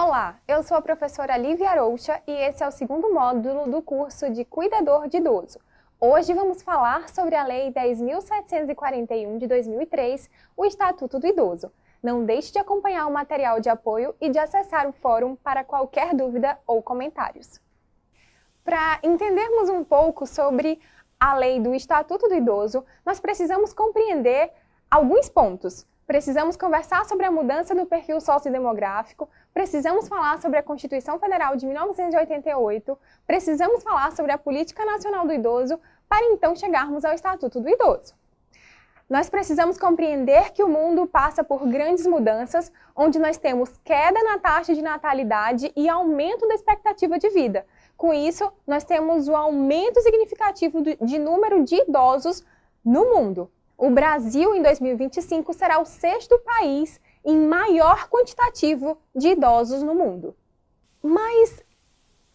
Olá, eu sou a professora Lívia Aroucha e esse é o segundo módulo do curso de Cuidador de Idoso. Hoje vamos falar sobre a Lei 10.741 de 2003, o Estatuto do Idoso. Não deixe de acompanhar o material de apoio e de acessar o fórum para qualquer dúvida ou comentários. Para entendermos um pouco sobre a Lei do Estatuto do Idoso, nós precisamos compreender alguns pontos. Precisamos conversar sobre a mudança no perfil sociodemográfico, precisamos falar sobre a Constituição Federal de 1988, precisamos falar sobre a Política Nacional do Idoso, para então chegarmos ao Estatuto do Idoso. Nós precisamos compreender que o mundo passa por grandes mudanças, onde nós temos queda na taxa de natalidade e aumento da expectativa de vida. Com isso, nós temos o aumento significativo de número de idosos no mundo. O Brasil, em 2025, será o 6º país em maior quantitativo de idosos no mundo. Mas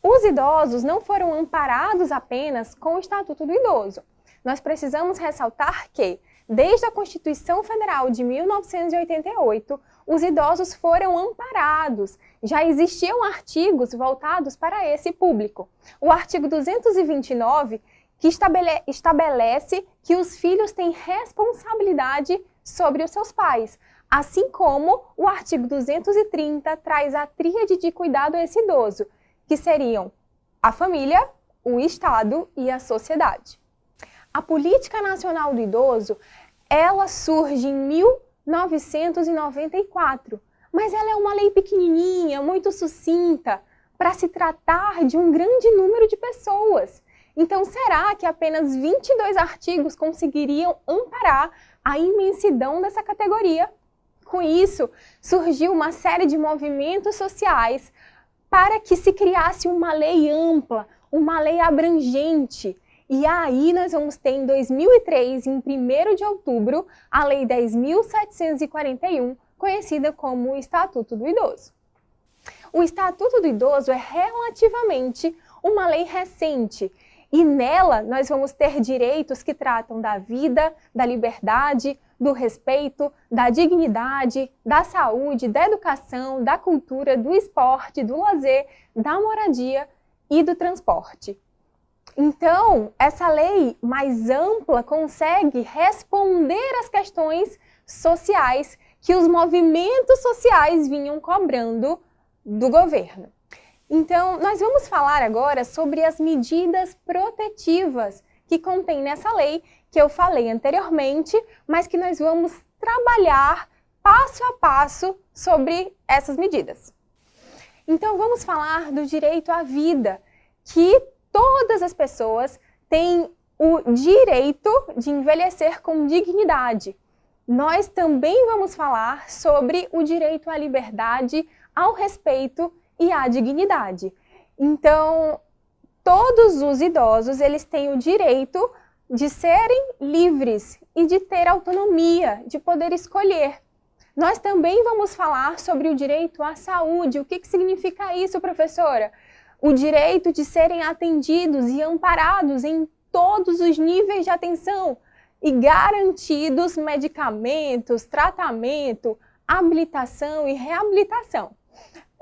os idosos não foram amparados apenas com o Estatuto do Idoso. Nós precisamos ressaltar que, desde a Constituição Federal de 1988, os idosos foram amparados. Já existiam artigos voltados para esse público. O artigo 229, que estabelece que os filhos têm responsabilidade sobre os seus pais, assim como o artigo 230 traz a tríade de cuidado a esse idoso, que seriam a família, o Estado e a sociedade. A Política Nacional do Idoso, ela surge em 1994, mas ela é uma lei pequenininha, muito sucinta, para se tratar de um grande número de pessoas. Então, será que apenas 22 artigos conseguiriam amparar a imensidão dessa categoria? Com isso, surgiu uma série de movimentos sociais para que se criasse uma lei ampla, uma lei abrangente. E aí nós vamos ter em 2003, em 1º de outubro, a Lei 10.741, conhecida como o Estatuto do Idoso. O Estatuto do Idoso é relativamente uma lei recente, e nela nós vamos ter direitos que tratam da vida, da liberdade, do respeito, da dignidade, da saúde, da educação, da cultura, do esporte, do lazer, da moradia e do transporte. Então, essa lei mais ampla consegue responder às questões sociais que os movimentos sociais vinham cobrando do governo. Então, nós vamos falar agora sobre as medidas protetivas que contém nessa lei, que eu falei anteriormente, mas que nós vamos trabalhar passo a passo sobre essas medidas. Então, vamos falar do direito à vida, que todas as pessoas têm o direito de envelhecer com dignidade. Nós também vamos falar sobre o direito à liberdade, ao respeito e à dignidade. Então, todos os idosos, eles têm o direito de serem livres e de ter autonomia, de poder escolher. Nós também vamos falar sobre o direito à saúde. O que significa isso, professora? O direito de serem atendidos e amparados em todos os níveis de atenção e garantidos medicamentos, tratamento, habilitação e reabilitação.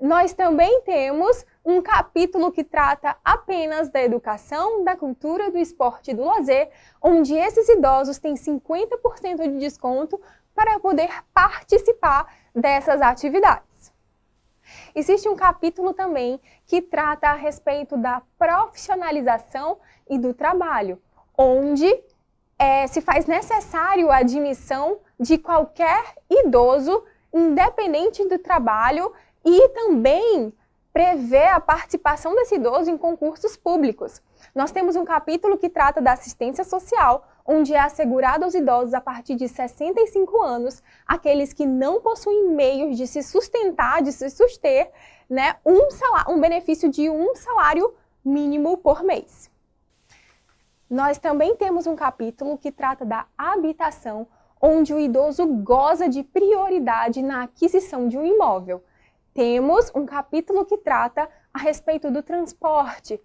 Nós também temos um capítulo que trata apenas da educação, da cultura, do esporte e do lazer, onde esses idosos têm 50% de desconto para poder participar dessas atividades. Existe um capítulo também que trata a respeito da profissionalização e do trabalho, onde se faz necessário a admissão de qualquer idoso, independente do trabalho, e também prevê a participação desse idoso em concursos públicos. Nós temos um capítulo que trata da assistência social, onde é assegurado aos idosos a partir de 65 anos, aqueles que não possuem meios de se sustentar, de se suster, né, um benefício de um salário mínimo por mês. Nós também temos um capítulo que trata da habitação, onde o idoso goza de prioridade na aquisição de um imóvel. Temos um capítulo que trata a respeito do transporte,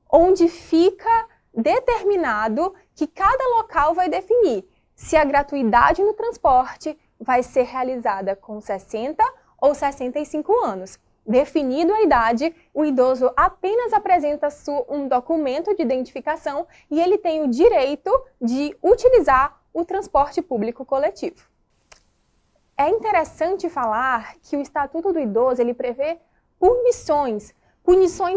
onde fica determinado que cada local vai definir se a gratuidade no transporte vai ser realizada com 60 ou 65 anos. Definido a idade, o idoso apenas apresenta um documento de identificação e ele tem o direito de utilizar o transporte público coletivo. É interessante falar que o Estatuto do Idoso ele prevê punições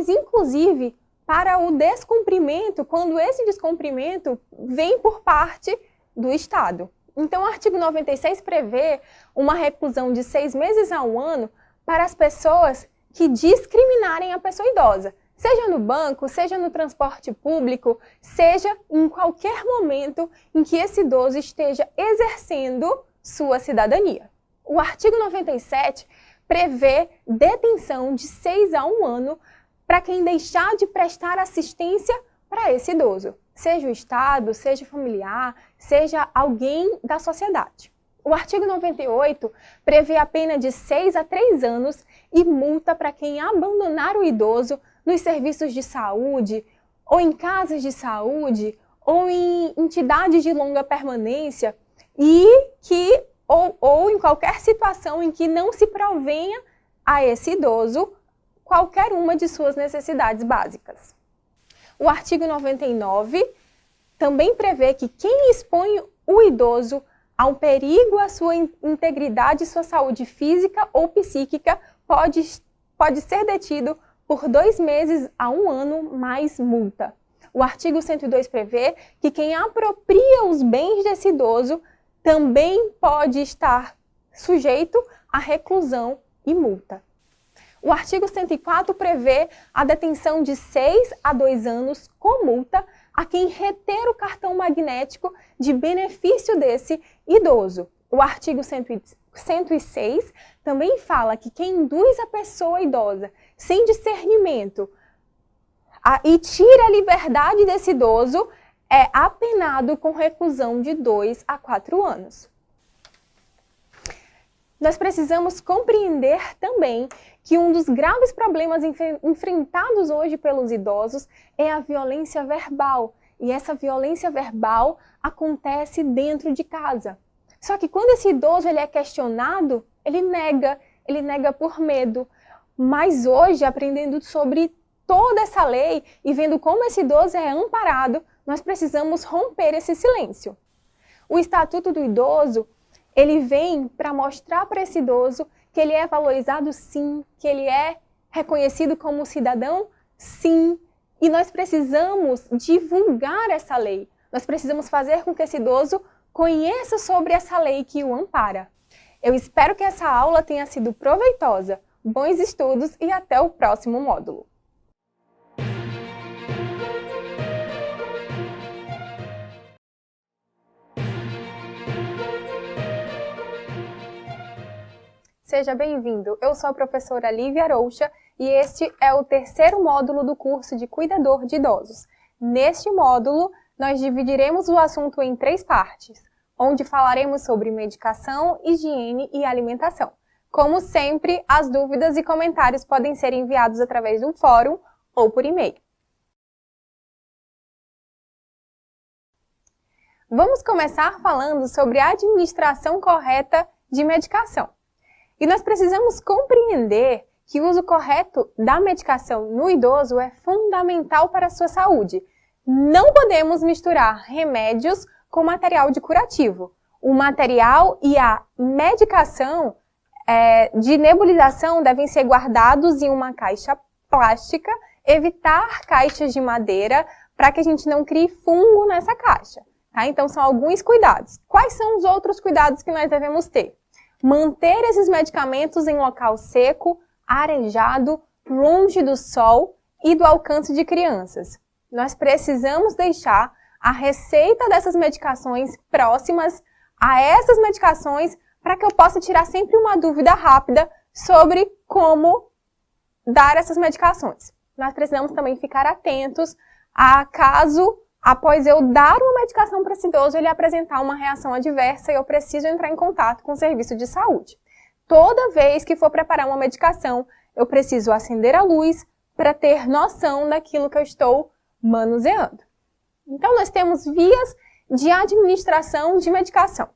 inclusive para o descumprimento, quando esse descumprimento vem por parte do Estado. Então, o artigo 96 prevê uma reclusão de 6 meses a 1 ano para as pessoas que discriminarem a pessoa idosa, seja no banco, seja no transporte público, seja em qualquer momento em que esse idoso esteja exercendo sua cidadania. O artigo 97 prevê detenção de 6 a 1 ano para quem deixar de prestar assistência para esse idoso, seja o Estado, seja familiar, seja alguém da sociedade. O artigo 98 prevê a pena de 6 a 3 anos e multa para quem abandonar o idoso nos serviços de saúde, ou em casas de saúde, ou em entidades de longa permanência, ou em qualquer situação em que não se provenha a esse idoso qualquer uma de suas necessidades básicas. O artigo 99 também prevê que quem expõe o idoso a um perigo à sua integridade e sua saúde física ou psíquica pode ser detido por 2 meses a 1 ano mais multa. O artigo 102 prevê que quem apropria os bens desse idoso também pode estar sujeito à reclusão e multa. O artigo 104 prevê a detenção de 6 a 2 anos com multa a quem reter o cartão magnético de benefício desse idoso. O artigo 106 também fala que quem induz a pessoa idosa sem discernimento e tira a liberdade desse idoso é apenado com reclusão de 2 a 4 anos. Nós precisamos compreender também que um dos graves problemas enfrentados hoje pelos idosos é a violência verbal. E essa violência verbal acontece dentro de casa. Só que quando esse idoso ele é questionado, ele nega por medo. Mas hoje, aprendendo sobre toda essa lei e vendo como esse idoso é amparado, nós precisamos romper esse silêncio. O Estatuto do Idoso, ele vem para mostrar para esse idoso que ele é valorizado sim, que ele é reconhecido como cidadão sim, e nós precisamos divulgar essa lei. Nós precisamos fazer com que esse idoso conheça sobre essa lei que o ampara. Eu espero que essa aula tenha sido proveitosa. Bons estudos e até o próximo módulo. Seja bem-vindo, eu sou a professora Lívia Aroucha e este é o 3º módulo do curso de Cuidador de Idosos. Neste módulo, nós dividiremos o assunto em 3 partes, onde falaremos sobre medicação, higiene e alimentação. Como sempre, as dúvidas e comentários podem ser enviados através do fórum ou por e-mail. Vamos começar falando sobre a administração correta de medicação. E nós precisamos compreender que o uso correto da medicação no idoso é fundamental para a sua saúde. Não podemos misturar remédios com material de curativo. O material e a medicação de nebulização devem ser guardados em uma caixa plástica, evitar caixas de madeira para que a gente não crie fungo nessa caixa. Tá? Então, são alguns cuidados. Quais são os outros cuidados que nós devemos ter? Manter esses medicamentos em local seco, arejado, longe do sol e do alcance de crianças. Nós precisamos deixar a receita dessas medicações próximas a essas medicações para que eu possa tirar sempre uma dúvida rápida sobre como dar essas medicações. Nós precisamos também ficar atentos a caso, após eu dar uma medicação para esse idoso, ele apresentar uma reação adversa e eu preciso entrar em contato com o serviço de saúde. Toda vez que for preparar uma medicação, eu preciso acender a luz para ter noção daquilo que eu estou manuseando. Então, nós temos vias de administração de medicação.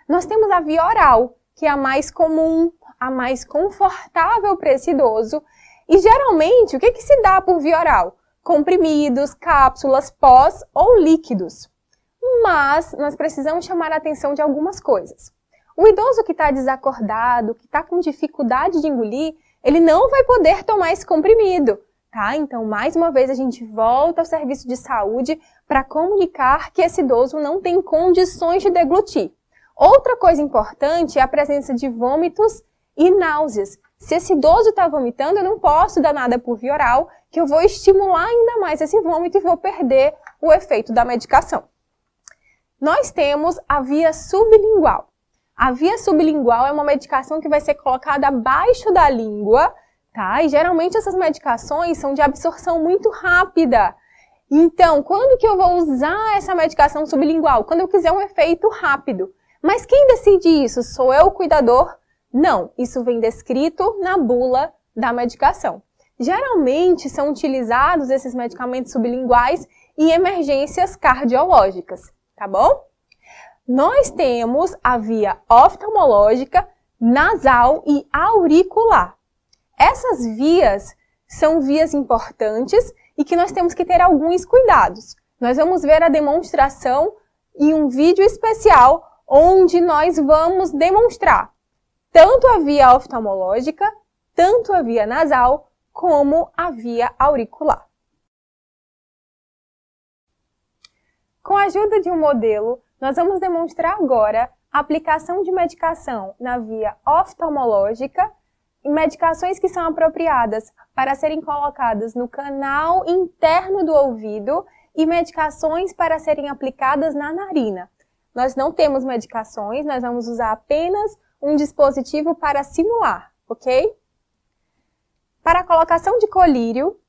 Nós temos a via oral, que é a mais comum, a mais confortável para esse idoso E geralmente, o que se dá por via oral? Comprimidos, cápsulas, pós ou líquidos. Mas nós precisamos chamar a atenção de algumas coisas. O idoso que está desacordado, que está com dificuldade de engolir, ele não vai poder tomar esse comprimido, tá? Então, mais uma vez, a gente volta ao serviço de saúde para comunicar que esse idoso não tem condições de deglutir. Outra coisa importante é a presença de vômitos e náuseas. Se esse idoso está vomitando, eu não posso dar nada por via oral, que eu vou estimular ainda mais esse vômito e vou perder o efeito da medicação. Nós temos a via sublingual. A via sublingual é uma medicação que vai ser colocada abaixo da língua, tá? E geralmente essas medicações são de absorção muito rápida. Então, quando que eu vou usar essa medicação sublingual? Quando eu quiser um efeito rápido. Mas quem decide isso? Sou eu o cuidador? Não, isso vem descrito na bula da medicação. Geralmente são utilizados esses medicamentos sublinguais em emergências cardiológicas, tá bom? Nós temos a via oftalmológica, nasal e auricular. Essas vias são vias importantes e que nós temos que ter alguns cuidados. Nós vamos ver a demonstração em um vídeo especial onde nós vamos demonstrar tanto a via oftalmológica, tanto a via nasal, como a via auricular. Com a ajuda de um modelo, nós vamos demonstrar agora a aplicação de medicação na via oftalmológica e medicações que são apropriadas para serem colocadas no canal interno do ouvido e medicações para serem aplicadas na narina. Nós não temos medicações, nós vamos usar apenas um dispositivo para simular, ok? Para a colocação de colírio,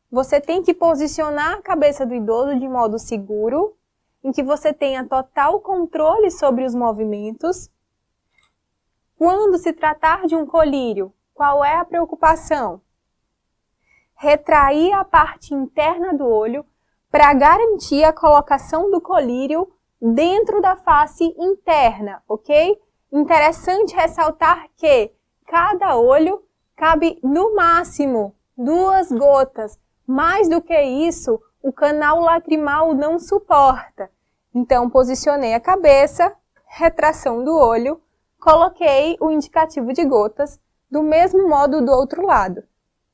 você tem que posicionar a cabeça do idoso de modo seguro, em que você tenha total controle sobre os movimentos. Quando se tratar de um colírio, qual é a preocupação? Retrair a parte interna do olho para garantir a colocação do colírio dentro da face interna, ok? Interessante ressaltar que cada olho cabe no máximo 2 gotas. Mais do que isso, o canal lacrimal não suporta. Então, posicionei a cabeça, retração do olho, coloquei o indicativo de gotas, do mesmo modo do outro lado.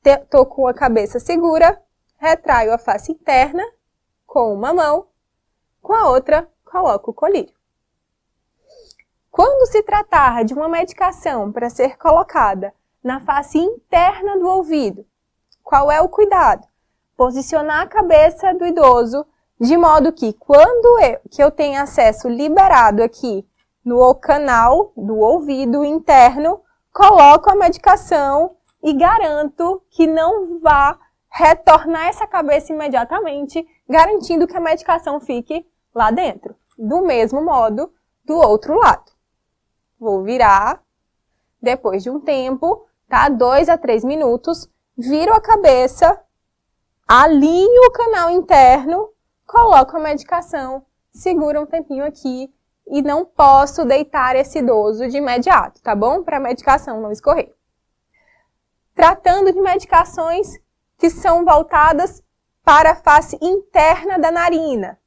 Estou com a cabeça segura, retraio a face interna com uma mão, com a outra coloco o colírio. Quando se tratar de uma medicação para ser colocada na face interna do ouvido, qual é o cuidado? Posicionar a cabeça do idoso de modo que quando eu tenho acesso liberado aqui no canal do ouvido interno, coloco a medicação e garanto que não vá retornar essa cabeça imediatamente, garantindo que a medicação fique lá dentro. Do mesmo modo, do outro lado. Vou virar, depois de um tempo, tá? 2 a 3 minutos, viro a cabeça, alinho o canal interno, coloco a medicação, seguro um tempinho aqui e não posso deitar esse idoso de imediato, tá bom? Para a medicação não escorrer. Tratando de medicações que são voltadas para a face interna da narina.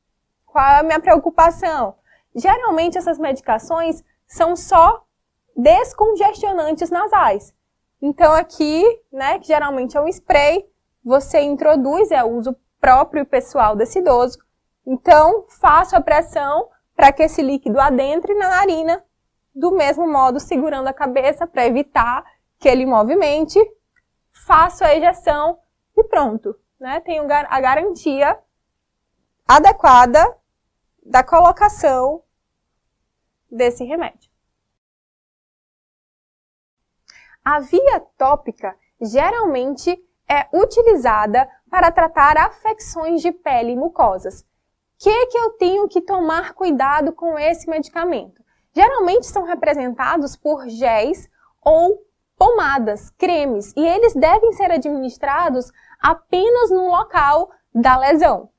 Qual é a minha preocupação? Geralmente essas medicações são só descongestionantes nasais. Então aqui, né, que geralmente é um spray, você introduz, é o uso próprio e pessoal desse idoso. Então, faço a pressão para que esse líquido adentre na narina, do mesmo modo segurando a cabeça para evitar que ele movimente. Faço a ejeção e pronto, né? Tenho a garantia adequada da colocação desse remédio. A via tópica geralmente é utilizada para tratar afecções de pele e mucosas. O que eu tenho que tomar cuidado com esse medicamento? Geralmente são representados por géis ou pomadas, cremes, e eles devem ser administrados apenas no local da lesão.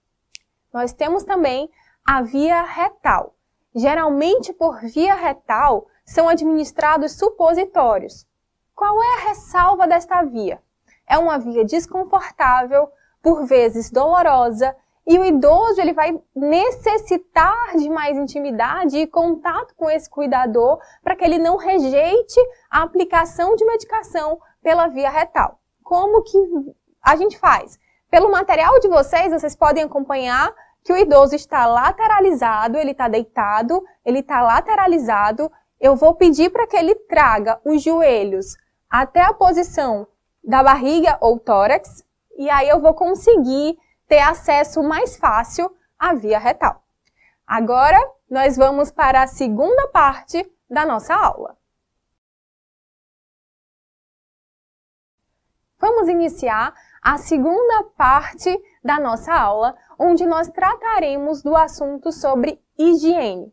Nós temos também a via retal. Geralmente por via retal são administrados supositórios. Qual é a ressalva desta via? é uma via desconfortável, por vezes dolorosa, e o idoso ele vai necessitar de mais intimidade e contato com esse cuidador para que ele não rejeite a aplicação de medicação pela via retal. Como que a gente faz? Pelo material de vocês podem acompanhar que o idoso está lateralizado, ele está deitado, ele está lateralizado. Eu vou pedir para que ele traga os joelhos até a posição da barriga ou tórax, e aí eu vou conseguir ter acesso mais fácil à via retal. Agora, nós vamos para a segunda parte da nossa aula. Vamos iniciar a segunda parte da nossa aula, onde nós trataremos do assunto sobre higiene.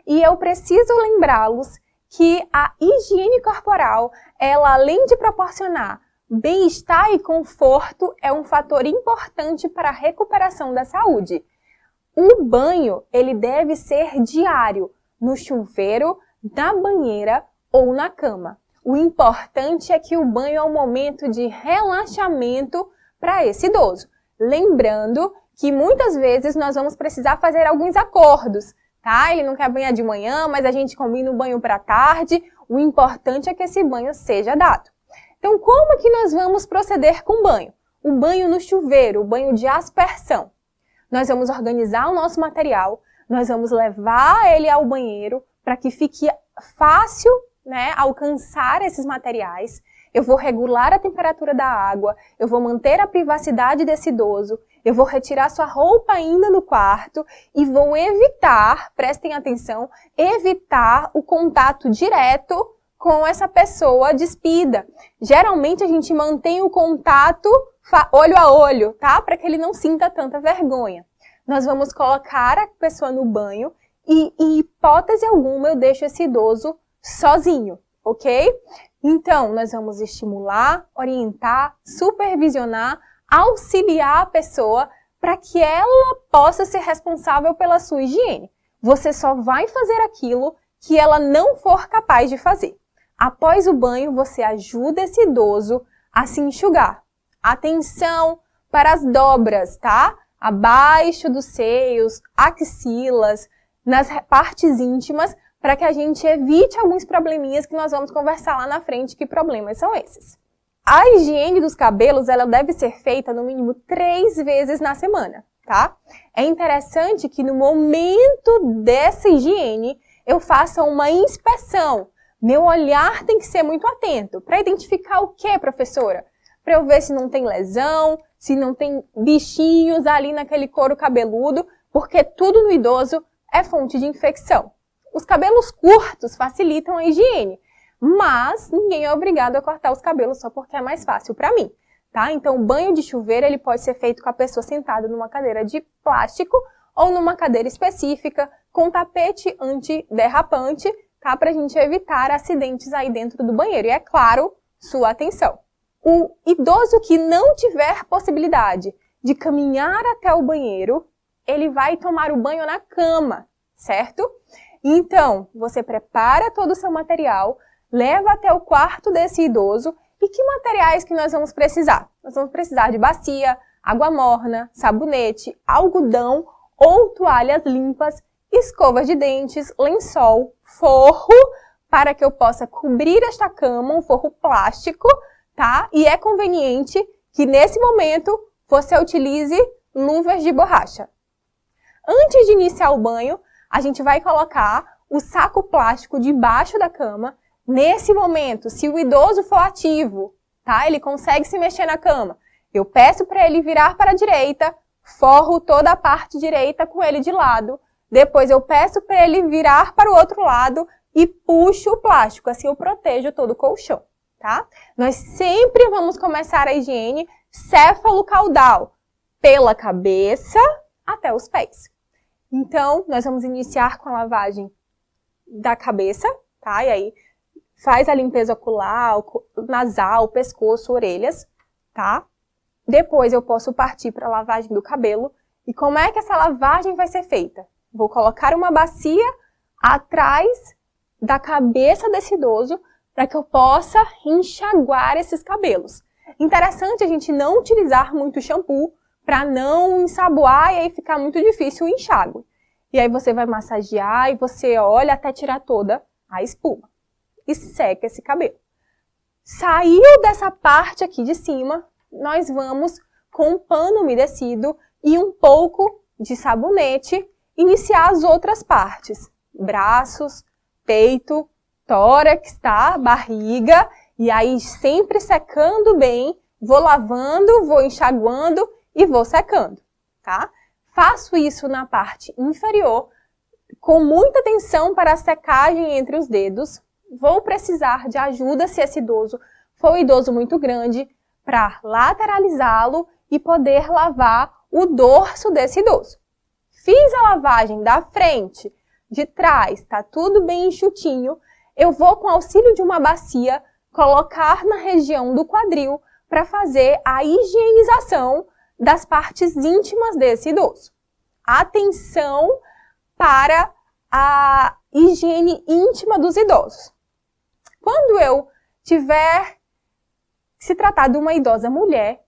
E eu preciso lembrá-los que a higiene corporal, ela além de proporcionar bem-estar e conforto, é um fator importante para a recuperação da saúde. O banho, ele deve ser diário, no chuveiro, na banheira ou na cama. O importante é que o banho é um momento de relaxamento para esse idoso. Lembrando que muitas vezes nós vamos precisar fazer alguns acordos, tá? Ele não quer banhar de manhã, mas a gente combina o banho para tarde. O importante é que esse banho seja dado. Então, como que nós vamos proceder com o banho? O banho no chuveiro, o banho de aspersão. Nós vamos organizar o nosso material, nós vamos levar ele ao banheiro para que fique fácil, né, alcançar esses materiais. Eu vou regular a temperatura da água, eu vou manter a privacidade desse idoso, eu vou retirar sua roupa ainda no quarto e vou evitar, prestem atenção, evitar o contato direto com essa pessoa despida. Geralmente a gente mantém o contato olho a olho, tá? Para que ele não sinta tanta vergonha. Nós vamos colocar a pessoa no banho e, em hipótese alguma, eu deixo esse idoso sozinho, ok? Então, nós vamos estimular, orientar, supervisionar, auxiliar a pessoa para que ela possa ser responsável pela sua higiene. Você só vai fazer aquilo que ela não for capaz de fazer. Após o banho, você ajuda esse idoso a se enxugar. Atenção para as dobras, tá? Abaixo dos seios, axilas, nas partes íntimas, para que a gente evite alguns probleminhas que nós vamos conversar lá na frente. Que problemas são esses? A higiene dos cabelos, ela deve ser feita no mínimo 3 vezes na semana, tá? É interessante que no momento dessa higiene, eu faça uma inspeção. Meu olhar tem que ser muito atento. Para identificar o que, professora? Para eu ver se não tem lesão, se não tem bichinhos ali naquele couro cabeludo, porque tudo no idoso é fonte de infecção. Os cabelos curtos facilitam a higiene, mas ninguém é obrigado a cortar os cabelos só porque é mais fácil para mim, tá? Então, o banho de chuveiro ele pode ser feito com a pessoa sentada numa cadeira de plástico ou numa cadeira específica, com tapete antiderrapante, tá? Para a gente evitar acidentes aí dentro do banheiro. E é claro, sua atenção. O idoso que não tiver possibilidade de caminhar até o banheiro, ele vai tomar o banho na cama, certo? Então, você prepara todo o seu material, leva até o quarto desse idoso. E que materiais que nós vamos precisar? Nós vamos precisar de bacia, água morna, sabonete, algodão ou toalhas limpas, escovas de dentes, lençol, forro, para que eu possa cobrir esta cama, um forro plástico, tá? E é conveniente que nesse momento você utilize luvas de borracha. Antes de iniciar o banho, a gente vai colocar o saco plástico debaixo da cama. Nesse momento, se o idoso for ativo, tá? Ele consegue se mexer na cama. Eu peço para ele virar para a direita, forro toda a parte direita com ele de lado. Depois eu peço para ele virar para o outro lado e puxo o plástico. Assim eu protejo todo o colchão, tá? Nós sempre vamos começar a higiene céfalo-caudal, pela cabeça até os pés. Então, nós vamos iniciar com a lavagem da cabeça, tá? E aí, faz a limpeza ocular, nasal, pescoço, orelhas, tá? Depois eu posso partir para a lavagem do cabelo. E como é que essa lavagem vai ser feita? Vou colocar uma bacia atrás da cabeça desse idoso para que eu possa enxaguar esses cabelos. Interessante a gente não utilizar muito shampoo para não ensaboar e aí ficar muito difícil o enxágue. E aí você vai massagear e você olha até tirar toda a espuma. E seca esse cabelo. Saiu dessa parte aqui de cima, nós vamos com um pano umedecido e um pouco de sabonete iniciar as outras partes. Braços, peito, tórax, tá? Barriga. E aí sempre secando bem, vou lavando, vou enxaguando e vou secando, tá? Faço isso na parte inferior, com muita atenção para a secagem entre os dedos. Vou precisar de ajuda se esse idoso for um idoso muito grande, para lateralizá-lo e poder lavar o dorso desse idoso. Fiz a lavagem da frente, de trás, tá tudo bem enxutinho, eu vou com auxílio de uma bacia colocar na região do quadril para fazer a higienização das partes íntimas desse idoso. Atenção para a higiene íntima dos idosos. Quando eu tiver se tratar de uma idosa mulher,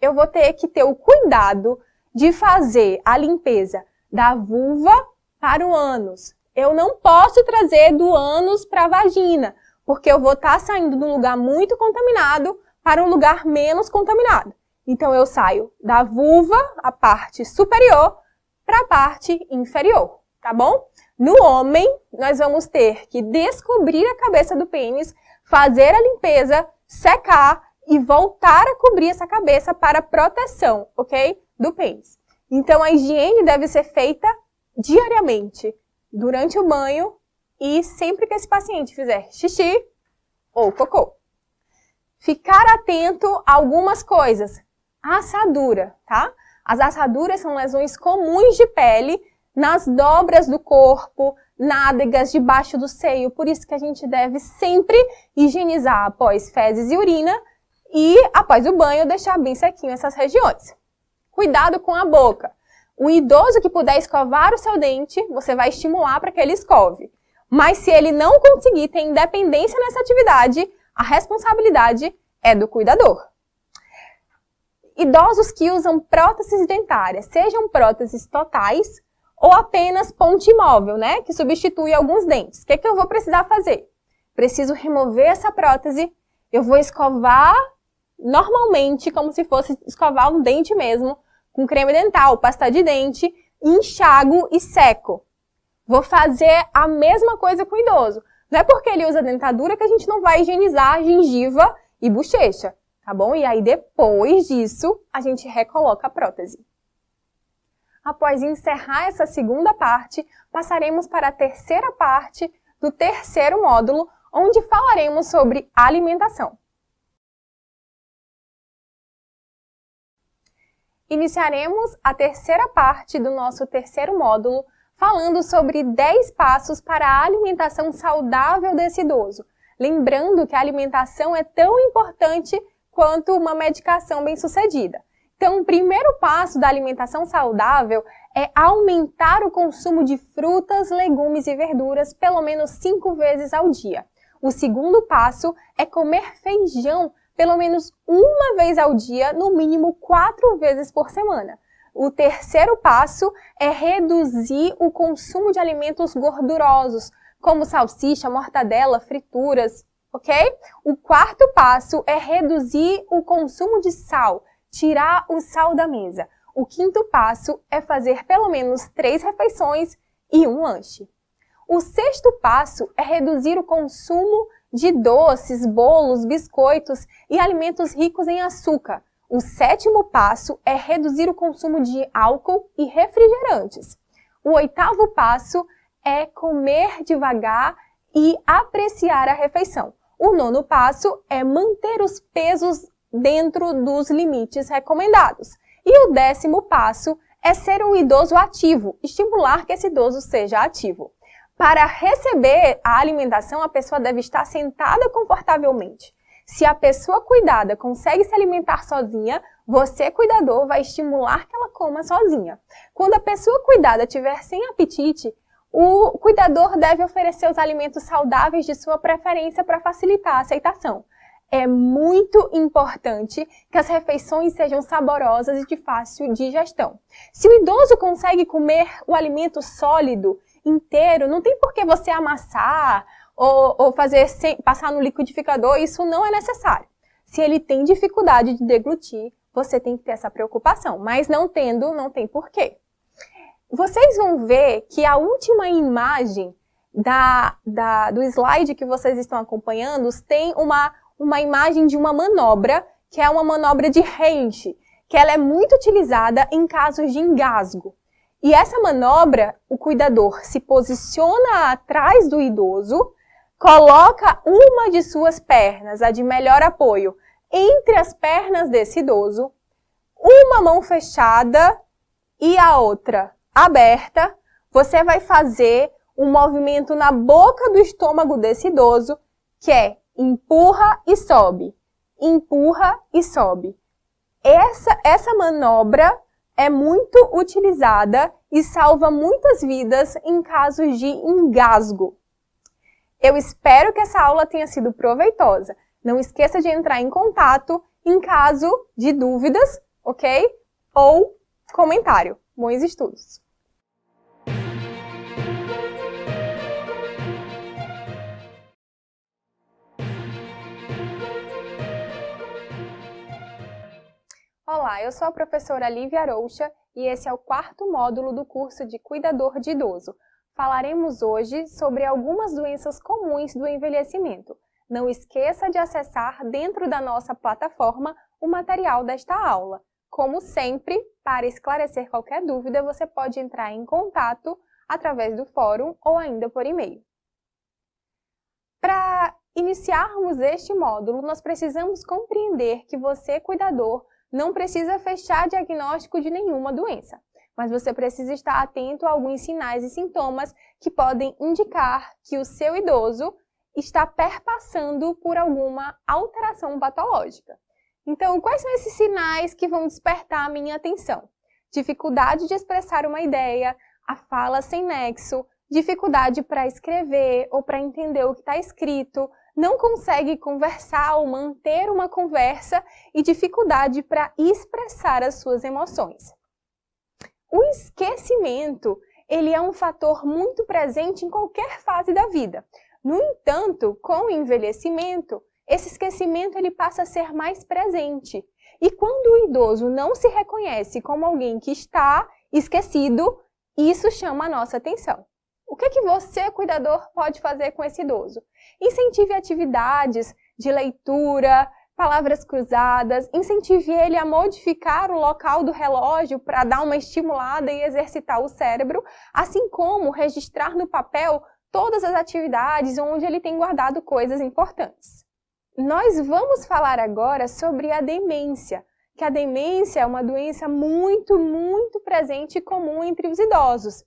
eu vou ter que ter o cuidado de fazer a limpeza da vulva para o ânus. Eu não posso trazer do ânus para a vagina, porque eu vou estar saindo de um lugar muito contaminado para um lugar menos contaminado. Então eu saio da vulva, a parte superior, para a parte inferior, tá bom? No homem, nós vamos ter que descobrir a cabeça do pênis, fazer a limpeza, secar e voltar a cobrir essa cabeça para proteção, ok? Do pênis. Então a higiene deve ser feita diariamente, durante o banho e sempre que esse paciente fizer xixi ou cocô. Ficar atento a algumas coisas. A assadura, tá? As assaduras são lesões comuns de pele nas dobras do corpo, nádegas, debaixo do seio. Por isso que a gente deve sempre higienizar após fezes e urina e após o banho deixar bem sequinho essas regiões. Cuidado com a boca. O idoso que puder escovar o seu dente, você vai estimular para que ele escove. Mas se ele não conseguir ter independência nessa atividade, a responsabilidade é do cuidador. Idosos que usam próteses dentárias, sejam próteses totais ou apenas ponte imóvel, né? Que substitui alguns dentes. O que eu vou precisar fazer? Preciso remover essa prótese, eu vou escovar normalmente, como se fosse escovar um dente mesmo, com creme dental, pasta de dente, enxago e seco. Vou fazer a mesma coisa com o idoso. Não é porque ele usa dentadura que a gente não vai higienizar a gengiva e bochecha, tá bom? E aí depois disso, a gente recoloca a prótese. Após encerrar essa segunda parte, passaremos para a terceira parte do terceiro módulo, onde falaremos sobre alimentação. Iniciaremos a terceira parte do nosso terceiro módulo, falando sobre 10 passos para a alimentação saudável desse idoso. Lembrando que a alimentação é tão importante quanto uma medicação bem-sucedida. Então, o primeiro passo da alimentação saudável é aumentar o consumo de frutas, legumes e verduras pelo menos 5 vezes ao dia. O segundo passo é comer feijão pelo menos uma vez ao dia, no mínimo 4 vezes por semana. O terceiro passo é reduzir o consumo de alimentos gordurosos, como salsicha, mortadela, frituras, ok? O quarto passo é reduzir o consumo de sal, tirar o sal da mesa. O quinto passo é fazer pelo menos 3 refeições e um lanche. O sexto passo é reduzir o consumo de doces, bolos, biscoitos e alimentos ricos em açúcar. O sétimo passo é reduzir o consumo de álcool e refrigerantes. O oitavo passo é comer devagar e apreciar a refeição. O nono passo é manter os pesos dentro dos limites recomendados. E o 10º passo é ser um idoso ativo, estimular que esse idoso seja ativo. Para receber a alimentação, a pessoa deve estar sentada confortavelmente. Se a pessoa cuidada consegue se alimentar sozinha, você, cuidador, vai estimular que ela coma sozinha. Quando a pessoa cuidada estiver sem apetite, o cuidador deve oferecer os alimentos saudáveis de sua preferência para facilitar a aceitação. É muito importante que as refeições sejam saborosas e de fácil digestão. Se o idoso consegue comer o alimento sólido, inteiro, não tem por que você amassar ou fazer passar no liquidificador, isso não é necessário. Se ele tem dificuldade de deglutir, você tem que ter essa preocupação, mas não tendo, não tem porquê. Vocês vão ver que a última imagem do slide que vocês estão acompanhando tem uma imagem de uma manobra, que é uma manobra de Hensch, que ela é muito utilizada em casos de engasgo. E essa manobra, o cuidador se posiciona atrás do idoso, coloca uma de suas pernas, a de melhor apoio, entre as pernas desse idoso, uma mão fechada e a outra aberta. Você vai fazer um movimento na boca do estômago desse idoso, que é empurra e sobe, empurra e sobe. Essa manobra é muito utilizada e salva muitas vidas em casos de engasgo. Eu espero que essa aula tenha sido proveitosa. Não esqueça de entrar em contato em caso de dúvidas, ok? Ou comentário. Bons estudos! Olá, eu sou a professora Lívia Aroucha e esse é o 4º módulo do curso de Cuidador de Idoso. Falaremos hoje sobre algumas doenças comuns do envelhecimento. Não esqueça de acessar dentro da nossa plataforma o material desta aula. Como sempre, para esclarecer qualquer dúvida, você pode entrar em contato através do fórum ou ainda por e-mail. Para iniciarmos este módulo, nós precisamos compreender que você, cuidador, não precisa fechar diagnóstico de nenhuma doença, mas você precisa estar atento a alguns sinais e sintomas que podem indicar que o seu idoso está perpassando por alguma alteração patológica. Então, quais são esses sinais que vão despertar a minha atenção? Dificuldade de expressar uma ideia, a fala sem nexo, dificuldade para escrever ou para entender o que está escrito, não consegue conversar ou manter uma conversa e dificuldade para expressar as suas emoções. O esquecimento, ele é um fator muito presente em qualquer fase da vida. No entanto, com o envelhecimento, esse esquecimento ele passa a ser mais presente. E quando o idoso não se reconhece como alguém que está esquecido, isso chama a nossa atenção. O que você, cuidador, pode fazer com esse idoso? Incentive atividades de leitura, palavras cruzadas, incentive ele a modificar o local do relógio para dar uma estimulada e exercitar o cérebro, assim como registrar no papel todas as atividades onde ele tem guardado coisas importantes. Nós vamos falar agora sobre a demência, que a demência é uma doença muito presente e comum entre os idosos.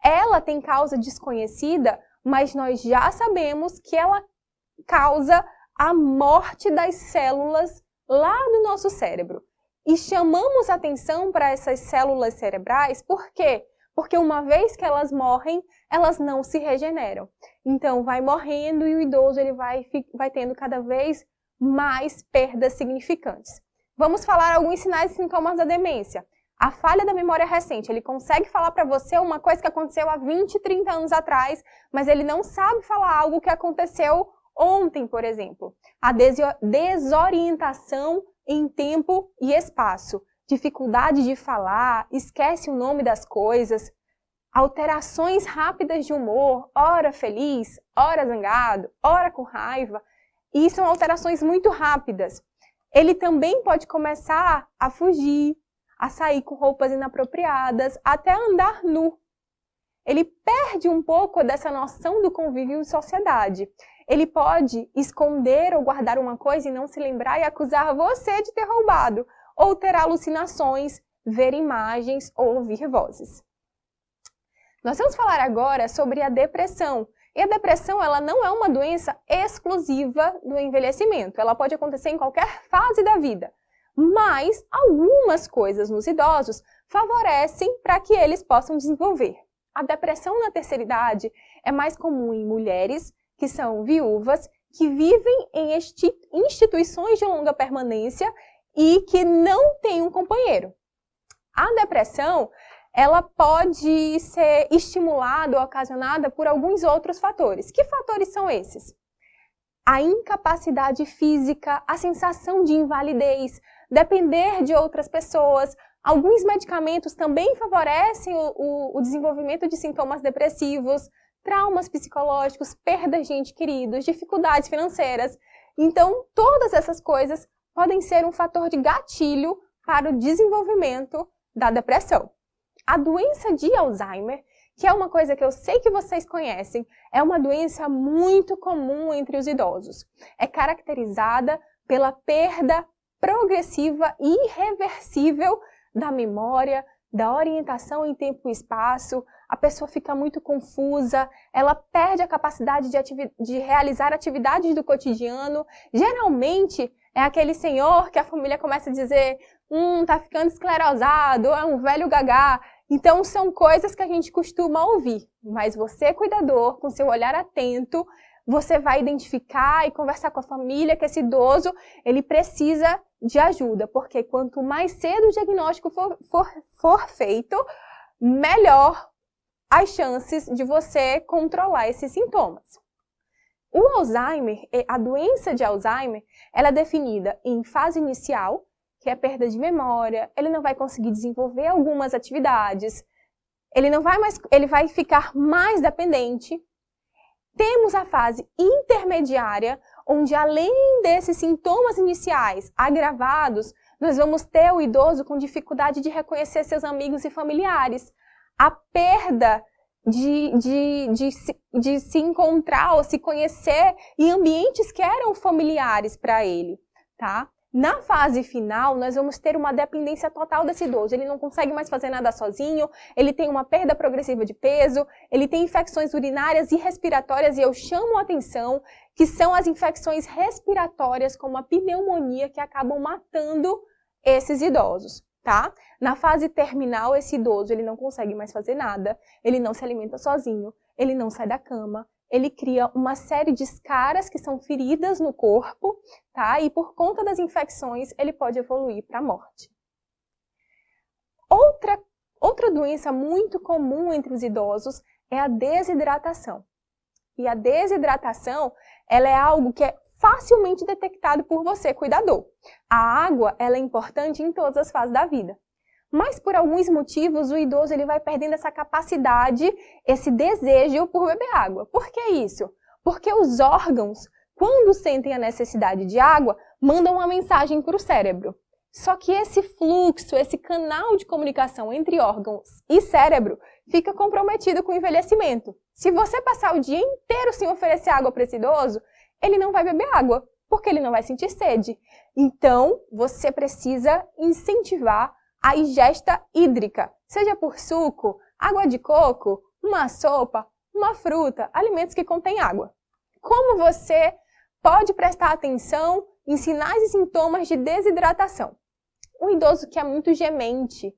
Ela tem causa desconhecida, mas nós já sabemos que ela causa a morte das células lá no nosso cérebro. E chamamos atenção para essas células cerebrais, por quê? Porque uma vez que elas morrem, elas não se regeneram. Então, vai morrendo e o idoso ele vai tendo cada vez mais perdas significantes. Vamos falar alguns sinais e sintomas da demência. A falha da memória recente, ele consegue falar para você uma coisa que aconteceu há 20, 30 anos atrás, mas ele não sabe falar algo que aconteceu ontem, por exemplo. A desorientação em tempo e espaço, dificuldade de falar, esquece o nome das coisas, alterações rápidas de humor, ora feliz, ora zangado, ora com raiva, e são alterações muito rápidas. Ele também pode começar a fugir, a sair com roupas inapropriadas, até andar nu. Ele perde um pouco dessa noção do convívio em sociedade. Ele pode esconder ou guardar uma coisa e não se lembrar e acusar você de ter roubado, ou ter alucinações, ver imagens ou ouvir vozes. Nós vamos falar agora sobre a depressão. E a depressão ela não é uma doença exclusiva do envelhecimento. Ela pode acontecer em qualquer fase da vida. Mas algumas coisas nos idosos favorecem para que eles possam desenvolver. A depressão na terceira idade é mais comum em mulheres que são viúvas, que vivem em instituições de longa permanência e que não têm um companheiro. A depressão, ela pode ser estimulada ou ocasionada por alguns outros fatores. Que fatores são esses? A incapacidade física, a sensação de invalidez, depender de outras pessoas. Alguns medicamentos também favorecem o desenvolvimento de sintomas depressivos, traumas psicológicos, perda de entes queridos, dificuldades financeiras. Então, todas essas coisas podem ser um fator de gatilho para o desenvolvimento da depressão. A doença de Alzheimer, que é uma coisa que eu sei que vocês conhecem, é uma doença muito comum entre os idosos. É caracterizada pela perda progressiva e irreversível da memória, da orientação em tempo e espaço, a pessoa fica muito confusa, ela perde a capacidade de realizar atividades do cotidiano. Geralmente é aquele senhor que a família começa a dizer, tá ficando esclerosado, é um velho gagá. Então são coisas que a gente costuma ouvir, mas você, cuidador, com seu olhar atento, você vai identificar e conversar com a família que esse idoso, ele precisa de ajuda, porque quanto mais cedo o diagnóstico for feito, melhor as chances de você controlar esses sintomas. O Alzheimer, a doença de Alzheimer, ela é definida em fase inicial, que é a perda de memória, ele não vai conseguir desenvolver algumas atividades, ele vai ficar mais dependente. Temos a fase intermediária, onde além desses sintomas iniciais agravados, nós vamos ter o idoso com dificuldade de reconhecer seus amigos e familiares. A perda de se encontrar ou se conhecer em ambientes que eram familiares para ele, tá? Na fase final, nós vamos ter uma dependência total desse idoso. Ele não consegue mais fazer nada sozinho, ele tem uma perda progressiva de peso, ele tem infecções urinárias e respiratórias, e eu chamo a atenção que são as infecções respiratórias, como a pneumonia, que acabam matando esses idosos, tá? Na fase terminal, esse idoso ele não consegue mais fazer nada, ele não se alimenta sozinho, ele não sai da cama, ele cria uma série de escaras que são feridas no corpo, tá? E por conta das infecções, ele pode evoluir para a morte. Outra doença muito comum entre os idosos é a desidratação. E a desidratação, ela é algo que é facilmente detectado por você, cuidador. A água, ela é importante em todas as fases da vida. Mas por alguns motivos, o idoso ele vai perdendo essa capacidade, esse desejo por beber água. Por que isso? Porque os órgãos, quando sentem a necessidade de água, mandam uma mensagem para o cérebro. Só que esse fluxo, esse canal de comunicação entre órgãos e cérebro fica comprometido com o envelhecimento. Se você passar o dia inteiro sem oferecer água para esse idoso, ele não vai beber água, porque ele não vai sentir sede. Então, você precisa incentivar a ingesta hídrica, seja por suco, água de coco, uma sopa, uma fruta, alimentos que contêm água. Como você pode prestar atenção em sinais e sintomas de desidratação? Um idoso que é muito gemente,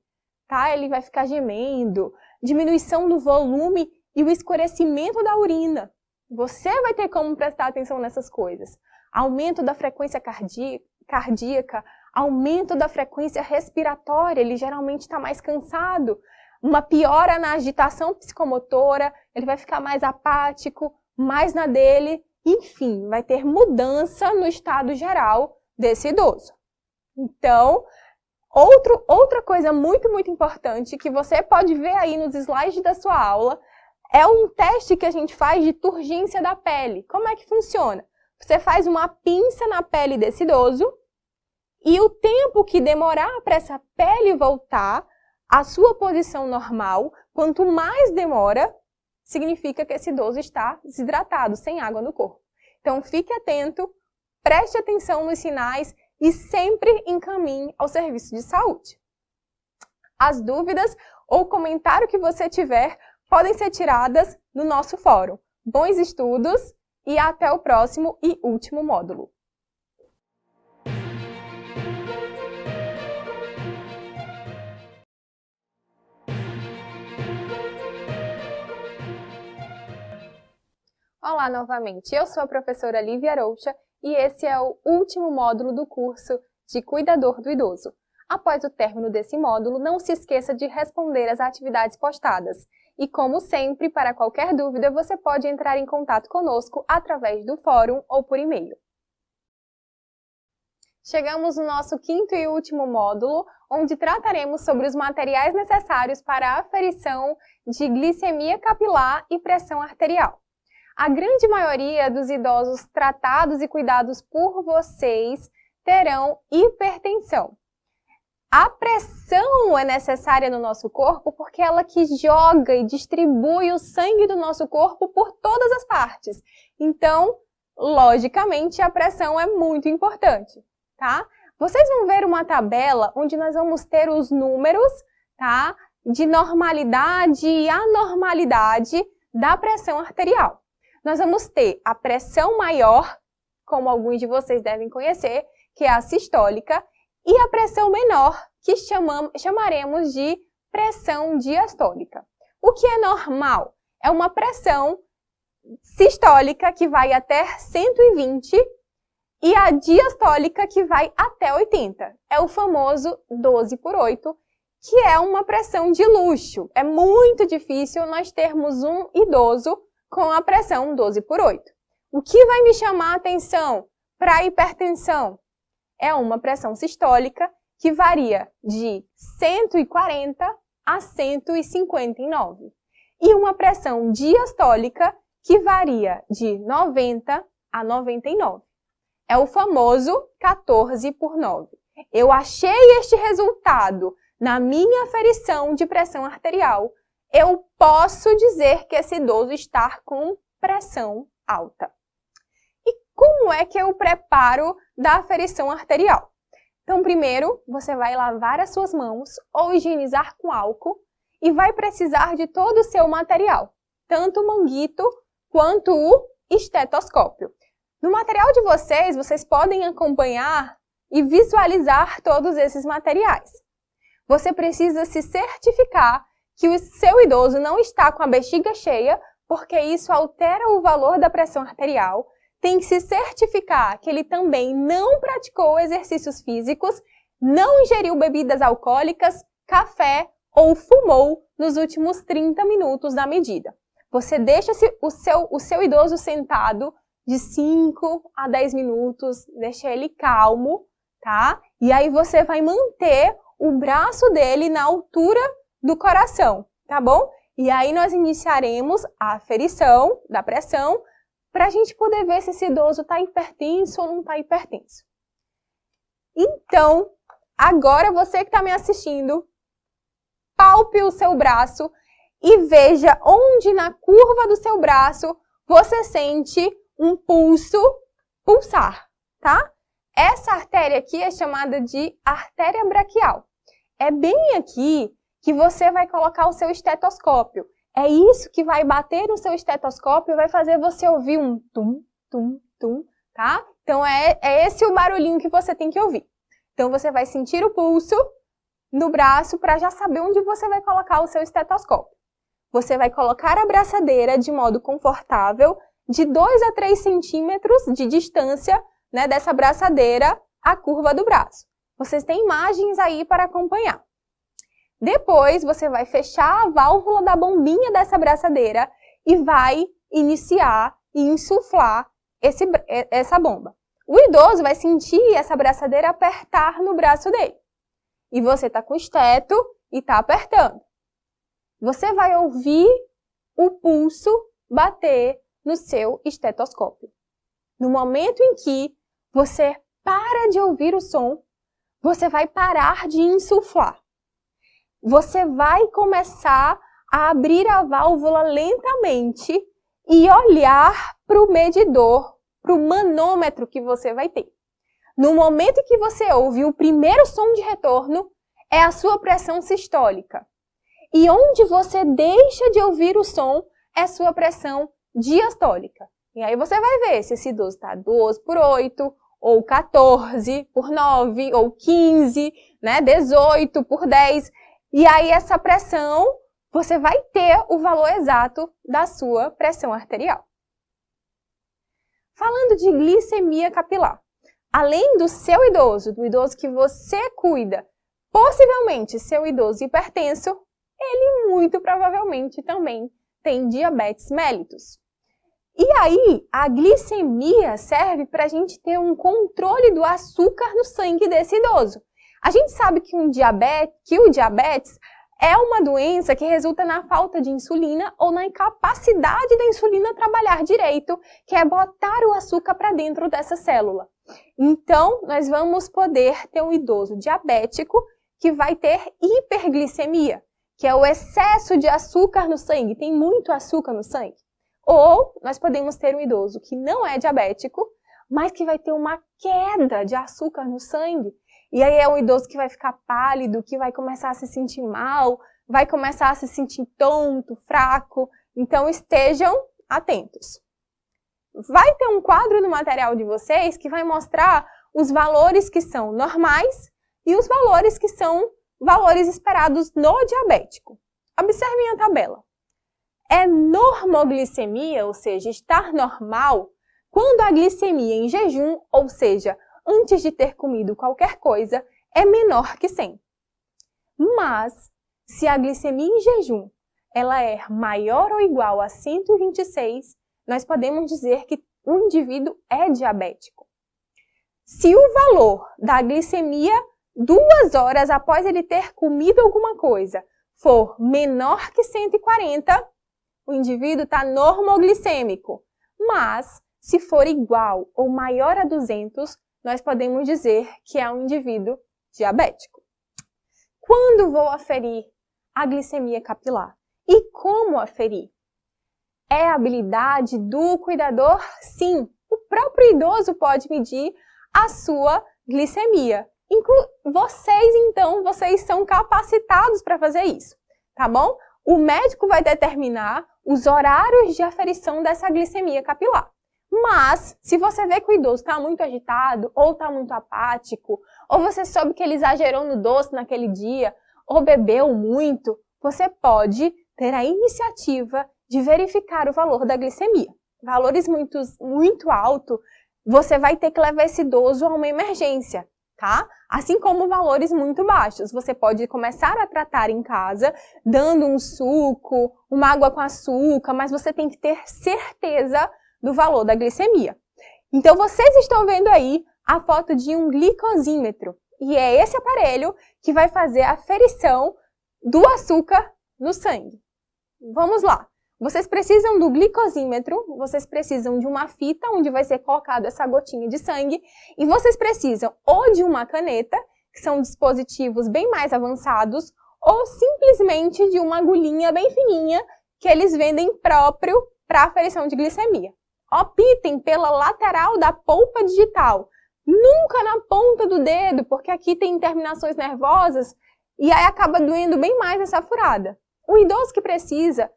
tá? Ele vai ficar gemendo, diminuição do volume e o escurecimento da urina. Você vai ter como prestar atenção nessas coisas. Aumento da frequência cardíaca, aumento da frequência respiratória, ele geralmente está mais cansado. Uma piora na agitação psicomotora, ele vai ficar mais apático, mais na dele. Enfim, vai ter mudança no estado geral desse idoso. Então, outra coisa muito importante que você pode ver aí nos slides da sua aula é um teste que a gente faz de turgência da pele. Como é que funciona? Você faz uma pinça na pele desse idoso e o tempo que demorar para essa pele voltar à sua posição normal, quanto mais demora, significa que esse idoso está desidratado, sem água no corpo. Então, fique atento, preste atenção nos sinais e sempre encaminhe ao serviço de saúde. As dúvidas ou comentário que você tiver podem ser tiradas no nosso fórum. Bons estudos e até o próximo e último módulo. Olá novamente, eu sou a professora Lívia Aroucha e esse é o último módulo do curso de Cuidador do Idoso. Após o término desse módulo, não se esqueça de responder às atividades postadas. E como sempre, para qualquer dúvida, você pode entrar em contato conosco através do fórum ou por e-mail. Chegamos no nosso quinto e último módulo, onde trataremos sobre os materiais necessários para a aferição de glicemia capilar e pressão arterial. A grande maioria dos idosos tratados e cuidados por vocês terão hipertensão. A pressão é necessária no nosso corpo porque ela que joga e distribui o sangue do nosso corpo por todas as partes. Então, logicamente, a pressão é muito importante, tá? Vocês vão ver uma tabela onde nós vamos ter os números, tá, de normalidade e anormalidade da pressão arterial. Nós vamos ter a pressão maior, como alguns de vocês devem conhecer, que é a sistólica, e a pressão menor, que chamaremos de pressão diastólica. O que é normal? É uma pressão sistólica que vai até 120 e a diastólica que vai até 80. É o famoso 12/8, que é uma pressão de luxo. É muito difícil nós termos um idoso com a pressão 12/8. O que vai me chamar a atenção para a hipertensão? É uma pressão sistólica que varia de 140 a 159. E uma pressão diastólica que varia de 90 a 99. É o famoso 14/9. Eu achei este resultado na minha aferição de pressão arterial. Eu posso dizer que esse idoso está com pressão alta. E como é que eu preparo da aferição arterial? Então, primeiro, você vai lavar as suas mãos ou higienizar com álcool e vai precisar de todo o seu material, tanto o manguito quanto o estetoscópio. No material de vocês podem acompanhar e visualizar todos esses materiais. Você precisa se certificar que o seu idoso não está com a bexiga cheia, porque isso altera o valor da pressão arterial. Tem que se certificar que ele também não praticou exercícios físicos, não ingeriu bebidas alcoólicas, café ou fumou nos últimos 30 minutos da medida. Você deixa o seu idoso sentado de 5 a 10 minutos, deixa ele calmo, tá? E aí você vai manter o braço dele na altura do coração, tá bom? E aí nós iniciaremos a aferição da pressão para a gente poder ver se esse idoso está hipertenso ou não está hipertenso. Então, agora você que está me assistindo, palpe o seu braço e veja onde na curva do seu braço você sente um pulsar, tá? Essa artéria aqui é chamada de artéria braquial. É bem aqui que você vai colocar o seu estetoscópio. É isso que vai bater no seu estetoscópio e vai fazer você ouvir um tum, tum, tum, tá? Então, é esse o barulhinho que você tem que ouvir. Então, você vai sentir o pulso no braço para já saber onde você vai colocar o seu estetoscópio. Você vai colocar a braçadeira de modo confortável, de 2 a 3 centímetros de distância, né, dessa braçadeira à curva do braço. Vocês têm imagens aí para acompanhar. Depois, você vai fechar a válvula da bombinha dessa braçadeira e vai iniciar e insuflar essa bomba. O idoso vai sentir essa braçadeira apertar no braço dele. E você está com o esteto e está apertando. Você vai ouvir o pulso bater no seu estetoscópio. No momento em que você para de ouvir o som, você vai parar de insuflar. Você vai começar a abrir a válvula lentamente e olhar para o medidor, para o manômetro que você vai ter. No momento em que você ouve o primeiro som de retorno, é a sua pressão sistólica. E onde você deixa de ouvir o som, é a sua pressão diastólica. E aí você vai ver se esse idoso está 12/8, ou 14/9, ou 15, né, 18/10. E aí essa pressão, você vai ter o valor exato da sua pressão arterial. Falando de glicemia capilar, além do seu idoso, do idoso que você cuida, possivelmente seu idoso hipertenso, ele muito provavelmente também tem diabetes mellitus. E aí, a glicemia serve para a gente ter um controle do açúcar no sangue desse idoso. A gente sabe que o diabetes é uma doença que resulta na falta de insulina ou na incapacidade da insulina trabalhar direito, que é botar o açúcar para dentro dessa célula. Então, nós vamos poder ter um idoso diabético que vai ter hiperglicemia, que é o excesso de açúcar no sangue, tem muito açúcar no sangue. Ou nós podemos ter um idoso que não é diabético, mas que vai ter uma queda de açúcar no sangue. E aí é um idoso que vai ficar pálido, que vai começar a se sentir mal, vai começar a se sentir tonto, fraco. Então estejam atentos. Vai ter um quadro no material de vocês que vai mostrar os valores que são normais e os valores que são valores esperados no diabético. Observem a tabela. É normoglicemia, ou seja, estar normal, quando a glicemia em jejum, ou seja, antes de ter comido qualquer coisa, é menor que 100. Mas, se a glicemia em jejum ela é maior ou igual a 126, nós podemos dizer que o indivíduo é diabético. Se o valor da glicemia 2 horas após ele ter comido alguma coisa for menor que 140, o indivíduo está normoglicêmico. Mas, se for igual ou maior a 200, nós podemos dizer que é um indivíduo diabético. Quando vou aferir a glicemia capilar? E como aferir? É habilidade do cuidador? Sim, o próprio idoso pode medir a sua glicemia. Vocês são capacitados para fazer isso, tá bom? O médico vai determinar os horários de aferição dessa glicemia capilar. Mas, se você vê que o idoso está muito agitado, ou está muito apático, ou você soube que ele exagerou no doce naquele dia, ou bebeu muito, você pode ter a iniciativa de verificar o valor da glicemia. Valores muito altos, você vai ter que levar esse idoso a uma emergência, tá? Assim como valores muito baixos. Você pode começar a tratar em casa, dando um suco, uma água com açúcar, mas você tem que ter certeza do valor da glicemia. Então, vocês estão vendo aí a foto de um glicosímetro. E é esse aparelho que vai fazer a aferição do açúcar no sangue. Vamos lá. Vocês precisam do glicosímetro, vocês precisam de uma fita onde vai ser colocada essa gotinha de sangue e vocês precisam ou de uma caneta, que são dispositivos bem mais avançados, ou simplesmente de uma agulhinha bem fininha que eles vendem próprio para aferição de glicemia. Optem pela lateral da polpa digital, nunca na ponta do dedo, porque aqui tem terminações nervosas e aí acaba doendo bem mais essa furada. O idoso que precisa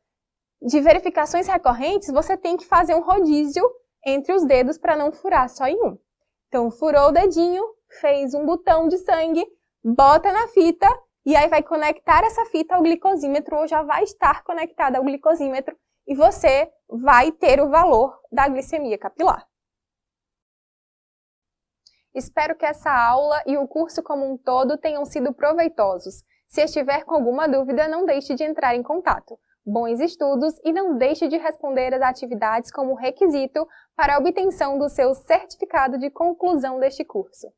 de verificações recorrentes, você tem que fazer um rodízio entre os dedos para não furar só em um. Então, furou o dedinho, fez um botão de sangue, bota na fita e aí vai conectar essa fita ao glicosímetro ou já vai estar conectada ao glicosímetro e você vai ter o valor da glicemia capilar. Espero que essa aula e o curso como um todo tenham sido proveitosos. Se estiver com alguma dúvida, não deixe de entrar em contato. Bons estudos e não deixe de responder as atividades como requisito para a obtenção do seu certificado de conclusão deste curso.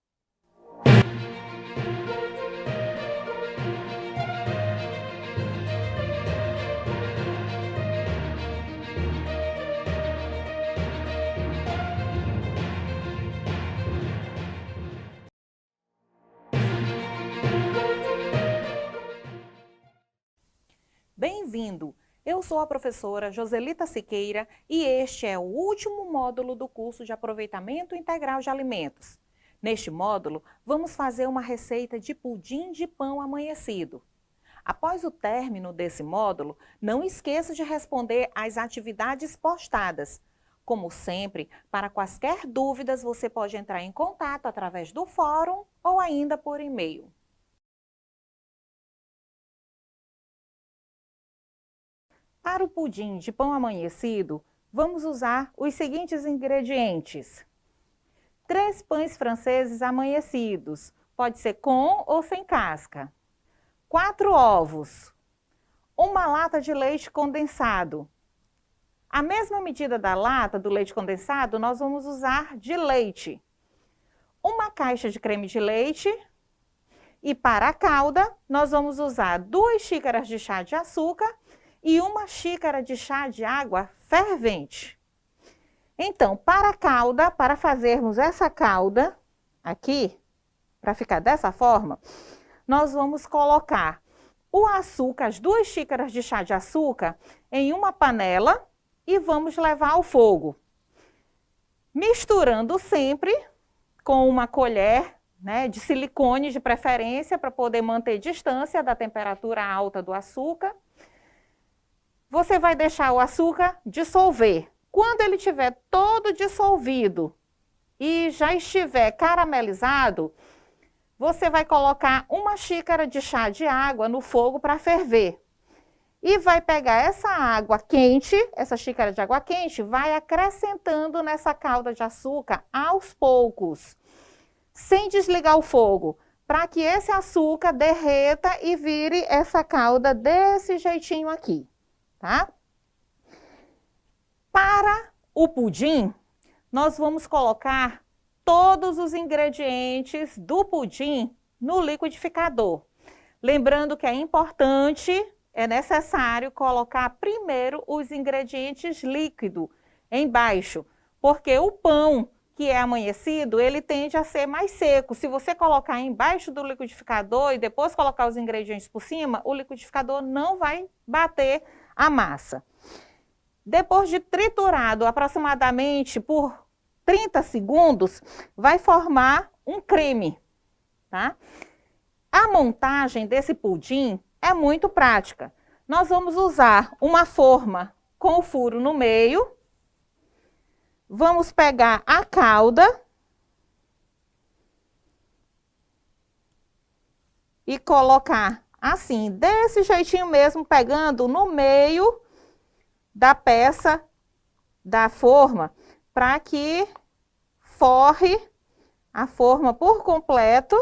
Bem-vindo! Eu sou a professora Joselita Siqueira e este é o último módulo do curso de aproveitamento integral de alimentos. Neste módulo, vamos fazer uma receita de pudim de pão amanhecido. Após o término desse módulo, não esqueça de responder às atividades postadas. Como sempre, para quaisquer dúvidas, você pode entrar em contato através do fórum ou ainda por e-mail. Para o pudim de pão amanhecido, vamos usar os seguintes ingredientes. 3 pães franceses amanhecidos, pode ser com ou sem casca. 4 ovos. 1 lata de leite condensado. A mesma medida da lata do leite condensado, nós vamos usar de leite. 1 caixa de creme de leite. E para a calda, nós vamos usar 2 xícaras de chá de açúcar e 1 xícara de chá de água fervente. Então, para a calda, para fazermos essa calda aqui, para ficar dessa forma, nós vamos colocar o açúcar, as 2 xícaras de chá de açúcar, em uma panela e vamos levar ao fogo. Misturando sempre com uma colher, né, de silicone de preferência, para poder manter distância da temperatura alta do açúcar. Você vai deixar o açúcar dissolver. Quando ele estiver todo dissolvido e já estiver caramelizado, você vai colocar 1 xícara de chá de água no fogo para ferver. E vai pegar essa água quente, essa xícara de água quente, vai acrescentando nessa calda de açúcar aos poucos, sem desligar o fogo, para que esse açúcar derreta e vire essa calda desse jeitinho aqui, tá? Para o pudim, nós vamos colocar todos os ingredientes do pudim no liquidificador. Lembrando que é importante, é necessário colocar primeiro os ingredientes líquidos embaixo, porque o pão que é amanhecido, ele tende a ser mais seco. Se você colocar embaixo do liquidificador e depois colocar os ingredientes por cima, o liquidificador não vai bater a massa. Depois de triturado aproximadamente por 30 segundos, vai formar um creme, tá? A montagem desse pudim é muito prática. Nós vamos usar uma forma com o furo no meio. Vamos pegar a calda e colocar assim, desse jeitinho mesmo, pegando no meio da peça da forma, para que forre a forma por completo,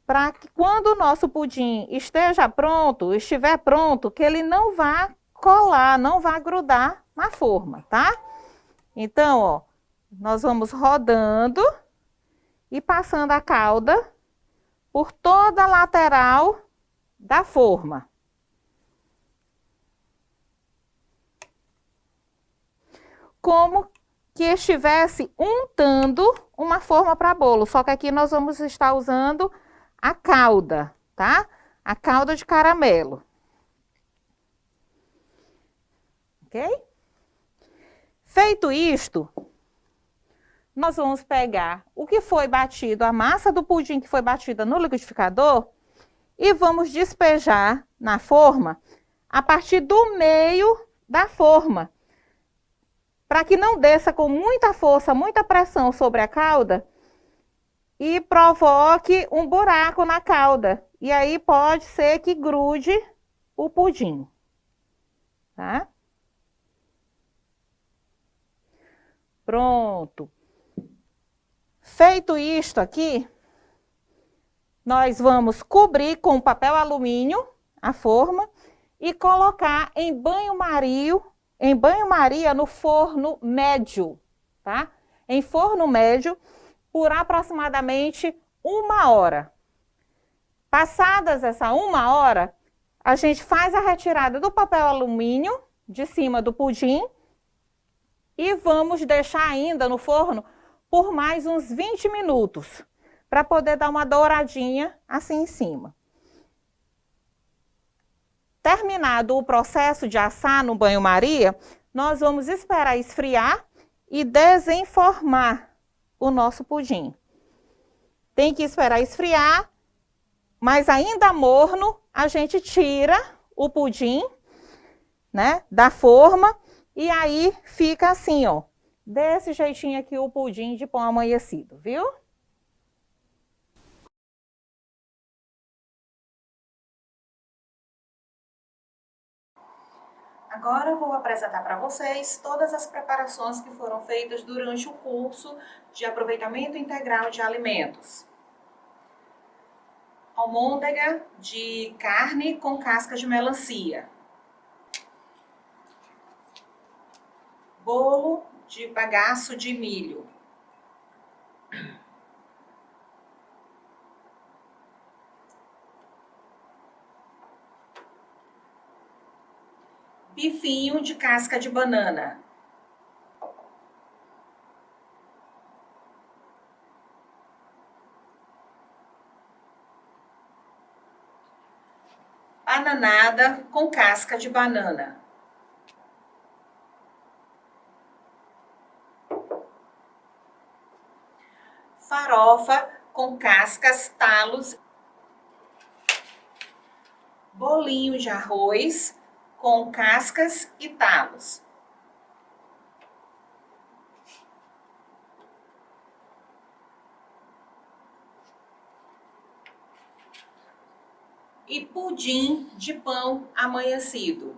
para que quando o nosso pudim estiver pronto, que ele não vá colar, não vá grudar na forma, tá? Então, ó, nós vamos rodando e passando a calda por toda a lateral da forma. Como que estivesse untando uma forma para bolo, só que aqui nós vamos estar usando a calda, tá? A calda de caramelo. Ok? Feito isto, nós vamos pegar o que foi batido, a massa do pudim que foi batida no liquidificador, e vamos despejar na forma a partir do meio da forma, para que não desça com muita força, muita pressão sobre a calda e provoque um buraco na calda. E aí pode ser que grude o pudim, tá? Pronto. Feito isto aqui, nós vamos cobrir com papel alumínio a forma e colocar em banho-maria no forno médio, tá? Em forno médio por aproximadamente 1 hora. Passadas essa 1 hora, a gente faz a retirada do papel alumínio de cima do pudim e vamos deixar ainda no forno por mais uns 20 minutos, para poder dar uma douradinha assim em cima. Terminado o processo de assar no banho-maria, nós vamos esperar esfriar e desenformar o nosso pudim. Tem que esperar esfriar, mas ainda morno, a gente tira o pudim, né, da forma. E aí fica assim, ó, desse jeitinho aqui o pudim de pão amanhecido, viu? Agora eu vou apresentar para vocês todas as preparações que foram feitas durante o curso de aproveitamento integral de alimentos. Almôndega de carne com casca de melancia. Bolo de bagaço de milho. Bifinho de casca de banana. Bananada com casca de banana. Farofa com cascas, talos. Bolinho de arroz com cascas e talos. E pudim de pão amanhecido.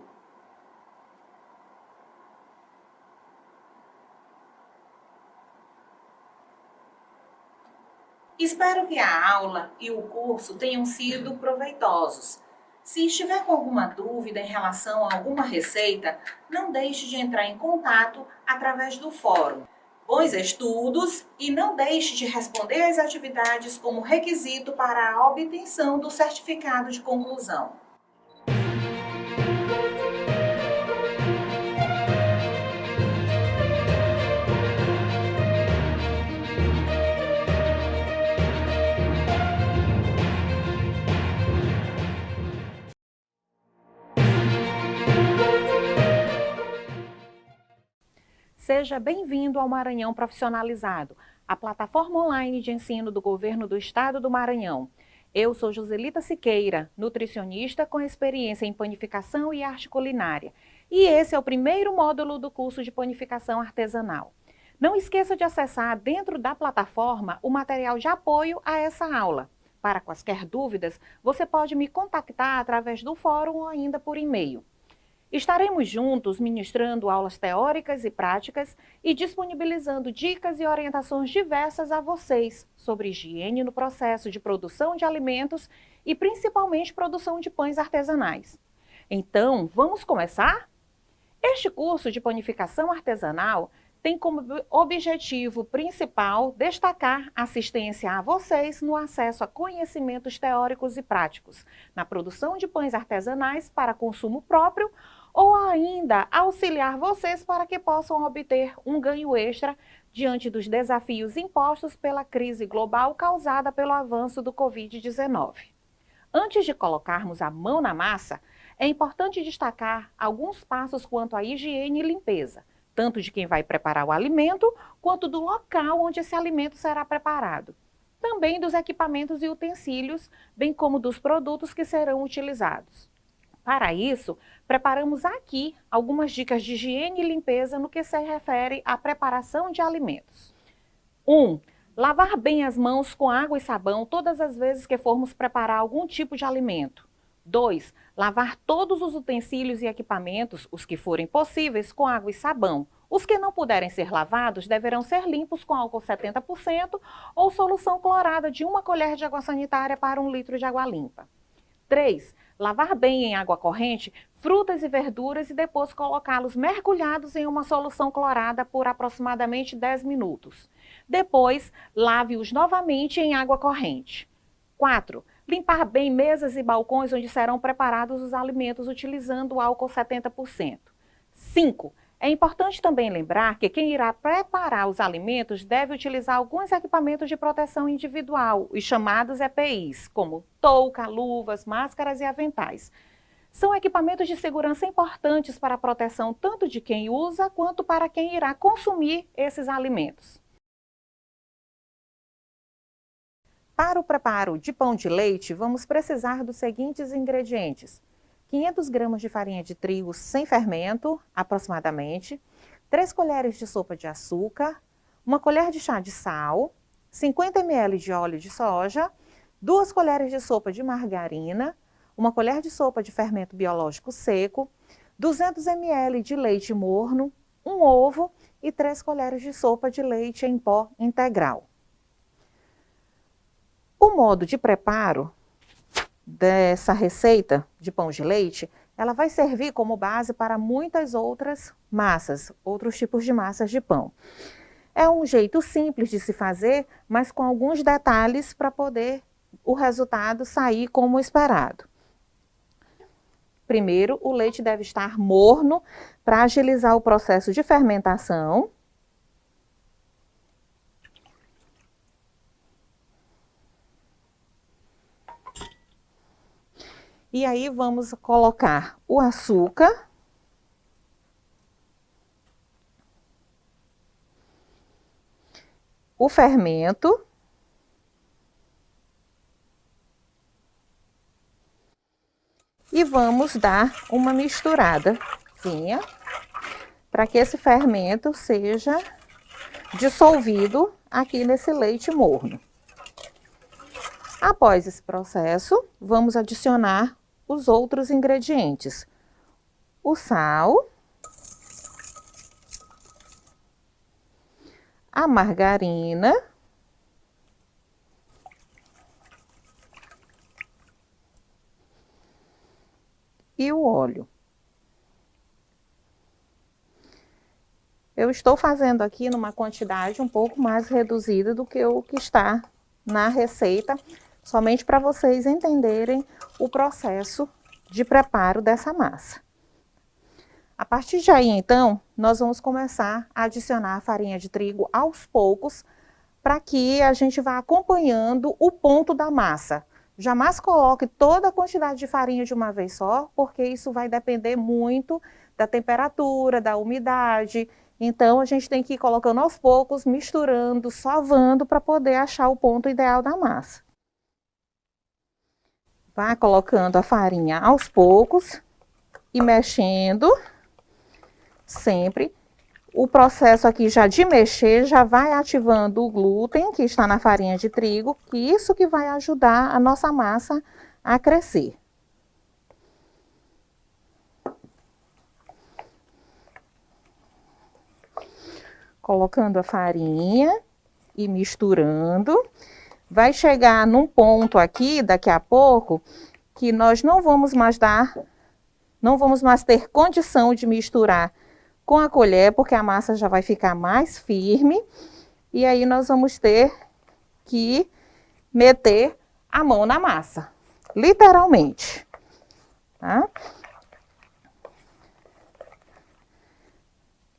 Espero que a aula e o curso tenham sido proveitosos. Se estiver com alguma dúvida em relação a alguma receita, não deixe de entrar em contato através do fórum. Bons estudos e não deixe de responder às atividades como requisito para a obtenção do certificado de conclusão. Seja bem-vindo ao Maranhão Profissionalizado, a plataforma online de ensino do Governo do Estado do Maranhão. Eu sou Joselita Siqueira, nutricionista com experiência em panificação e arte culinária. E esse é o primeiro módulo do curso de panificação artesanal. Não esqueça de acessar dentro da plataforma o material de apoio a essa aula. Para quaisquer dúvidas, você pode me contactar através do fórum ou ainda por e-mail. Estaremos juntos ministrando aulas teóricas e práticas e disponibilizando dicas e orientações diversas a vocês sobre higiene no processo de produção de alimentos e principalmente produção de pães artesanais. Então, vamos começar? Este curso de panificação artesanal tem como objetivo principal destacar assistência a vocês no acesso a conhecimentos teóricos e práticos, na produção de pães artesanais para consumo próprio ou ainda auxiliar vocês para que possam obter um ganho extra diante dos desafios impostos pela crise global causada pelo avanço do Covid-19. Antes de colocarmos a mão na massa, é importante destacar alguns passos quanto à higiene e limpeza, tanto de quem vai preparar o alimento, quanto do local onde esse alimento será preparado. Também dos equipamentos e utensílios, bem como dos produtos que serão utilizados. Para isso, preparamos aqui algumas dicas de higiene e limpeza no que se refere à preparação de alimentos. 1. Lavar bem as mãos com água e sabão todas as vezes que formos preparar algum tipo de alimento. 2. Lavar todos os utensílios e equipamentos, os que forem possíveis, com água e sabão. Os que não puderem ser lavados deverão ser limpos com álcool 70% ou solução clorada de 1 colher de água sanitária para 1 litro de água limpa. 3. Lavar bem em água corrente frutas e verduras e depois colocá-los mergulhados em uma solução clorada por aproximadamente 10 minutos. Depois, lave-os novamente em água corrente. 4. Limpar bem mesas e balcões onde serão preparados os alimentos utilizando o álcool 70%. 5. É importante também lembrar que quem irá preparar os alimentos deve utilizar alguns equipamentos de proteção individual, os chamados EPIs, como touca, luvas, máscaras e aventais. São equipamentos de segurança importantes para a proteção tanto de quem usa quanto para quem irá consumir esses alimentos. Para o preparo de pão de leite, vamos precisar dos seguintes ingredientes: 500 gramas de farinha de trigo sem fermento, aproximadamente, 3 colheres de sopa de açúcar, 1 colher de chá de sal, 50 ml de óleo de soja, 2 colheres de sopa de margarina, 1 colher de sopa de fermento biológico seco, 200 ml de leite morno, um ovo e 3 colheres de sopa de leite em pó integral. O modo de preparo dessa receita de pão de leite, ela vai servir como base para muitas outras massas, outros tipos de massas de pão. É um jeito simples de se fazer, mas com alguns detalhes para poder o resultado sair como esperado. Primeiro, o leite deve estar morno para agilizar o processo de fermentação. E aí vamos colocar o açúcar. O fermento. E vamos dar uma misturadazinha para que esse fermento seja dissolvido aqui nesse leite morno. Após esse processo, vamos adicionar os outros ingredientes. O sal, a margarina, e o óleo. Eu estou fazendo aqui numa quantidade um pouco mais reduzida do que o que está na receita, somente para vocês entenderem o processo de preparo dessa massa. A partir de aí, então, nós vamos começar a adicionar a farinha de trigo aos poucos, para que a gente vá acompanhando o ponto da massa. Jamais coloque toda a quantidade de farinha de uma vez só, porque isso vai depender muito da temperatura, da umidade. Então, a gente tem que ir colocando aos poucos, misturando, sovando, para poder achar o ponto ideal da massa. Vá colocando a farinha aos poucos e mexendo sempre. O processo aqui já de mexer já vai ativando o glúten que está na farinha de trigo, que isso que vai ajudar a nossa massa a crescer. Colocando a farinha e misturando. Vai chegar num ponto aqui, daqui a pouco, que nós não vamos mais ter condição de misturar com a colher, porque a massa já vai ficar mais firme, e aí nós vamos ter que meter a mão na massa, literalmente, tá?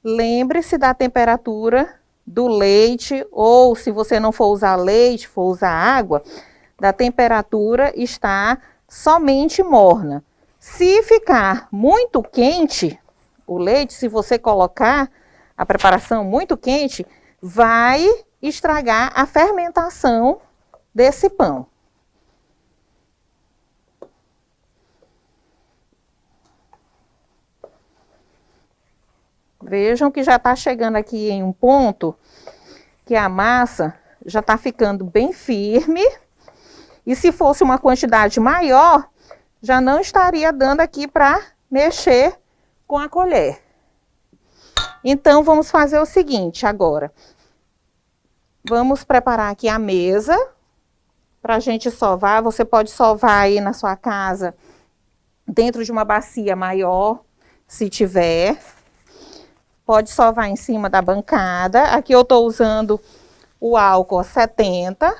Lembre-se da temperatura do leite, ou se você não for usar leite, for usar água, da temperatura estar somente morna. Se ficar muito quente, o leite, se você colocar a preparação muito quente, vai estragar a fermentação desse pão. Vejam que já está chegando aqui em um ponto que a massa já está ficando bem firme. E se fosse uma quantidade maior, já não estaria dando aqui para mexer com a colher. Então, vamos fazer o seguinte agora. Vamos preparar aqui a mesa para a gente sovar. Você pode sovar aí na sua casa dentro de uma bacia maior, se tiver. Pode sovar em cima da bancada. Aqui eu estou usando o álcool 70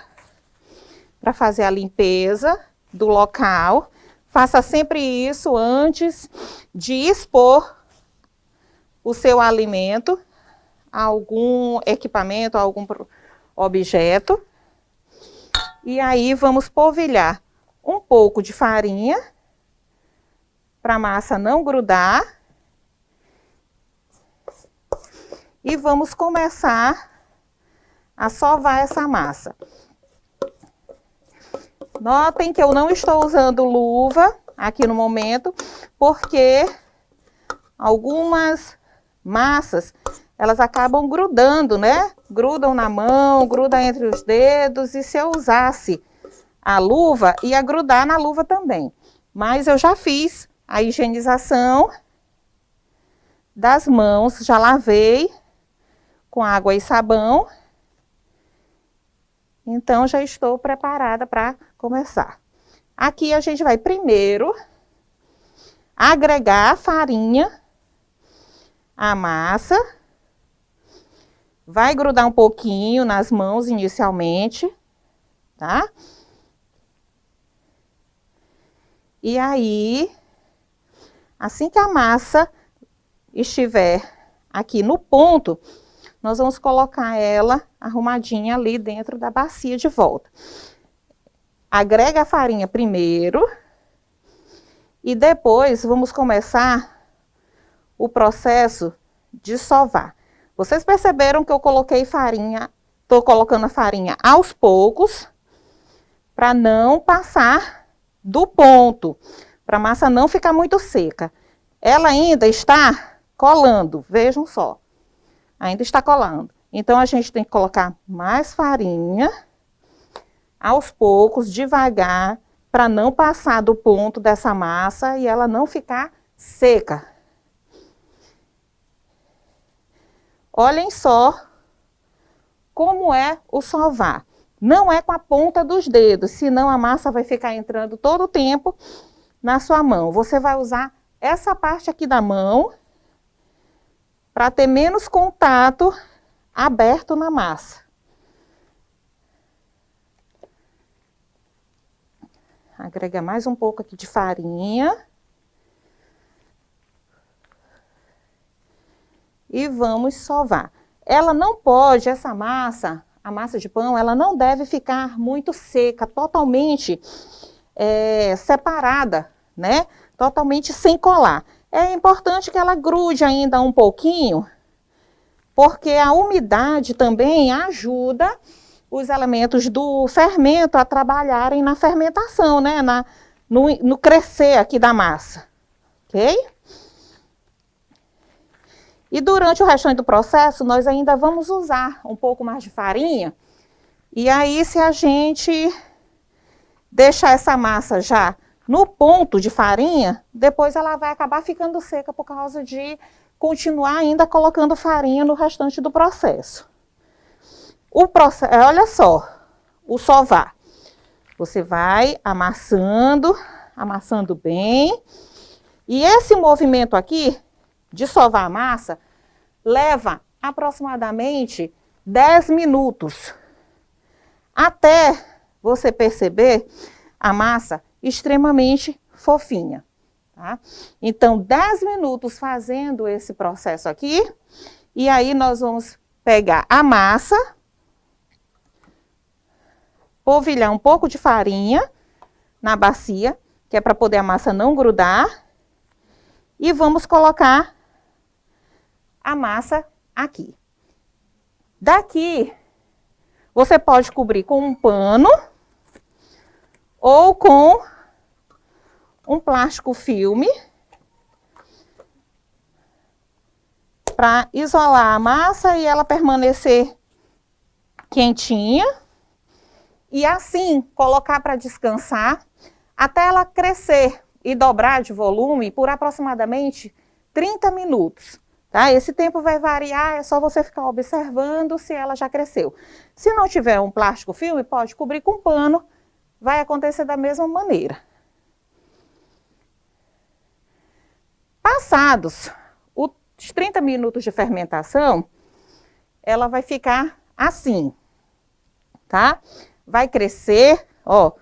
para fazer a limpeza do local. Faça sempre isso antes de expor o seu alimento a algum equipamento, a algum objeto. E aí vamos polvilhar um pouco de farinha para a massa não grudar. E vamos começar a sovar essa massa. Notem que eu não estou usando luva aqui no momento, porque algumas massas, elas acabam grudando, né? Grudam na mão, grudam entre os dedos, e se eu usasse a luva, ia grudar na luva também. Mas eu já fiz a higienização das mãos, já lavei com água e sabão. Então, já estou preparada para começar. Aqui a gente vai primeiro agregar a farinha, a massa. Vai grudar um pouquinho nas mãos inicialmente, tá? E aí, assim que a massa estiver aqui no ponto, nós vamos colocar ela arrumadinha ali dentro da bacia de volta. Agrega a farinha primeiro e depois vamos começar o processo de sovar. Vocês perceberam que eu coloquei farinha, estou colocando a farinha aos poucos, para não passar do ponto, para a massa não ficar muito seca. Ela ainda está colando, vejam só, ainda está colando. Então, a gente tem que colocar mais farinha, aos poucos, devagar, para não passar do ponto dessa massa e ela não ficar seca. Olhem só como é o sovar. Não é com a ponta dos dedos, senão a massa vai ficar entrando todo o tempo na sua mão. Você vai usar essa parte aqui da mão para ter menos contato aberto na massa. Agrega mais um pouco aqui de farinha. E vamos sovar. Ela não pode, essa massa, a massa de pão, ela não deve ficar muito seca, totalmente separada, né? Totalmente sem colar. É importante que ela grude ainda um pouquinho, porque a umidade também ajuda os elementos do fermento a trabalharem na fermentação, né? No crescer aqui da massa, ok? E durante o restante do processo, nós ainda vamos usar um pouco mais de farinha. E aí, se a gente deixar essa massa já no ponto de farinha, depois ela vai acabar ficando seca por causa de continuar ainda colocando farinha no restante do processo. Olha só, o sovar. Você vai amassando bem. E esse movimento aqui de sovar a massa leva aproximadamente 10 minutos, até você perceber a massa extremamente fofinha, tá? Então, 10 minutos fazendo esse processo aqui, e aí nós vamos pegar a massa, polvilhar um pouco de farinha na bacia, que é para poder a massa não grudar, e vamos colocar a massa aqui. Daqui, você pode cobrir com um pano ou com um plástico filme para isolar a massa e ela permanecer quentinha. E assim, colocar para descansar até ela crescer e dobrar de volume por aproximadamente 30 minutos. Tá? Esse tempo vai variar, é só você ficar observando se ela já cresceu. Se não tiver um plástico filme, pode cobrir com pano, vai acontecer da mesma maneira. Passados os 30 minutos de fermentação, ela vai ficar assim, tá? Vai crescer, ó,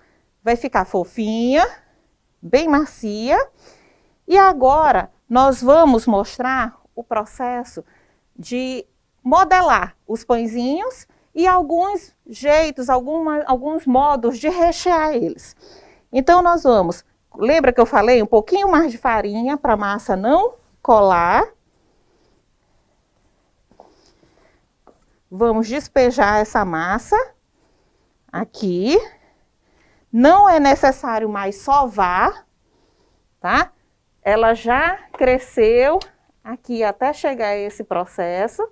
vai ficar fofinha, bem macia. E agora nós vamos mostrar o processo de modelar os pãezinhos e alguns jeitos, alguns modos de rechear eles. Então, nós vamos, lembra que eu falei um pouquinho mais de farinha para a massa não colar. Vamos despejar essa massa aqui. Não é necessário mais sovar, tá? Ela já cresceu aqui até chegar a esse processo.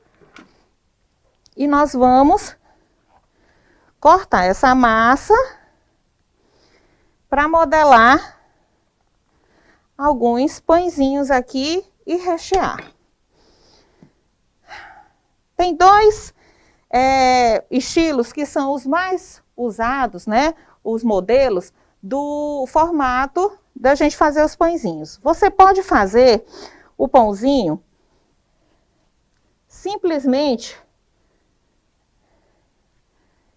E nós vamos cortar essa massa para modelar alguns pãezinhos aqui e rechear. Tem dois estilos que são os mais usados, né? Os modelos do formato da gente fazer os pãezinhos. Você pode fazer o pãozinho simplesmente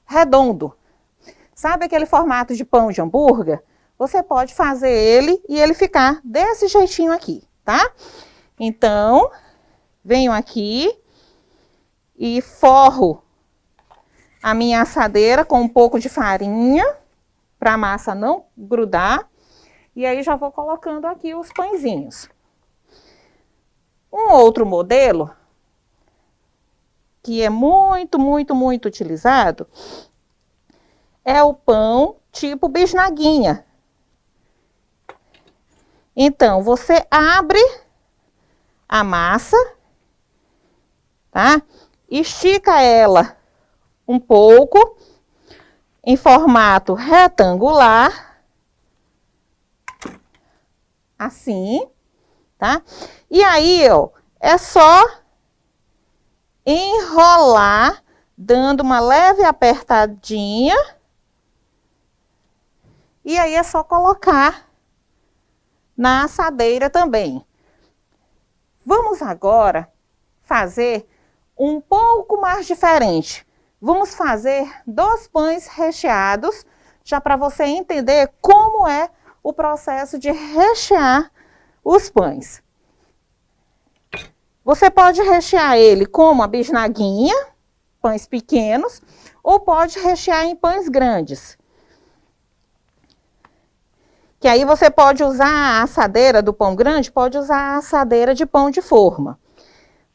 redondo. Sabe aquele formato de pão de hambúrguer? Você pode fazer ele e ele ficar desse jeitinho aqui, tá? Então, venho aqui e forro a minha assadeira com um pouco de farinha, para a massa não grudar. E aí já vou colocando aqui os pãezinhos. Um outro modelo, que é muito, muito, muito utilizado, é o pão tipo bisnaguinha. Então, você abre a massa, tá? Estica ela um pouco, em formato retangular, assim, tá? E aí, ó, é só enrolar, dando uma leve apertadinha, e aí é só colocar na assadeira também. Vamos agora fazer um pouco mais diferente. Vamos fazer 2 pães recheados, já para você entender como é o processo de rechear os pães. Você pode rechear ele como a bisnaguinha, pães pequenos, ou pode rechear em pães grandes. Que aí você pode usar a assadeira do pão grande, pode usar a assadeira de pão de forma.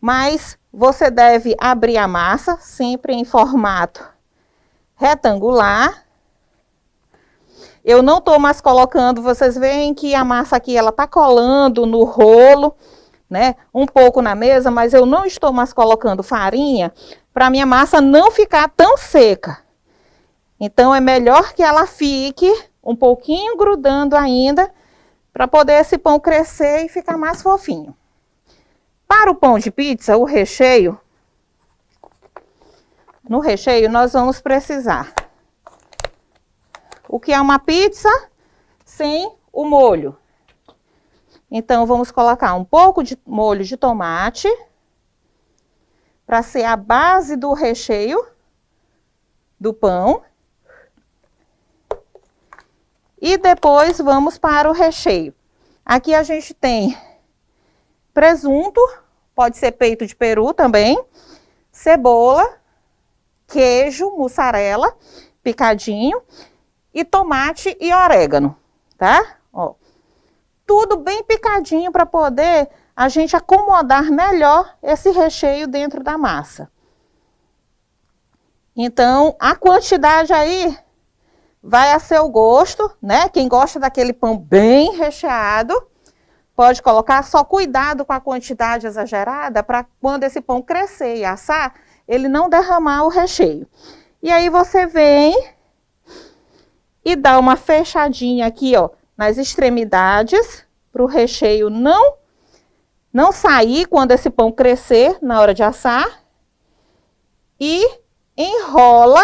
Mas você deve abrir a massa, sempre em formato retangular. Eu não estou mais colocando, vocês veem que a massa aqui, ela está colando no rolo, né? Um pouco na mesa, mas eu não estou mais colocando farinha para minha massa não ficar tão seca. Então, é melhor que ela fique um pouquinho grudando ainda, para poder esse pão crescer e ficar mais fofinho. Para o pão de pizza, o recheio, no recheio nós vamos precisar o que é uma pizza sem o molho. Então, vamos colocar um pouco de molho de tomate, para ser a base do recheio do pão. E depois vamos para o recheio. Aqui a gente tem presunto, pode ser peito de peru também, cebola, queijo, mussarela, picadinho, e tomate e orégano, tá? Ó, tudo bem picadinho para poder a gente acomodar melhor esse recheio dentro da massa. Então, a quantidade aí vai a seu gosto, né? Quem gosta daquele pão bem recheado, pode colocar, só cuidado com a quantidade exagerada, para quando esse pão crescer e assar, ele não derramar o recheio. E aí você vem e dá uma fechadinha aqui, ó, nas extremidades, para o recheio não sair quando esse pão crescer na hora de assar. E enrola,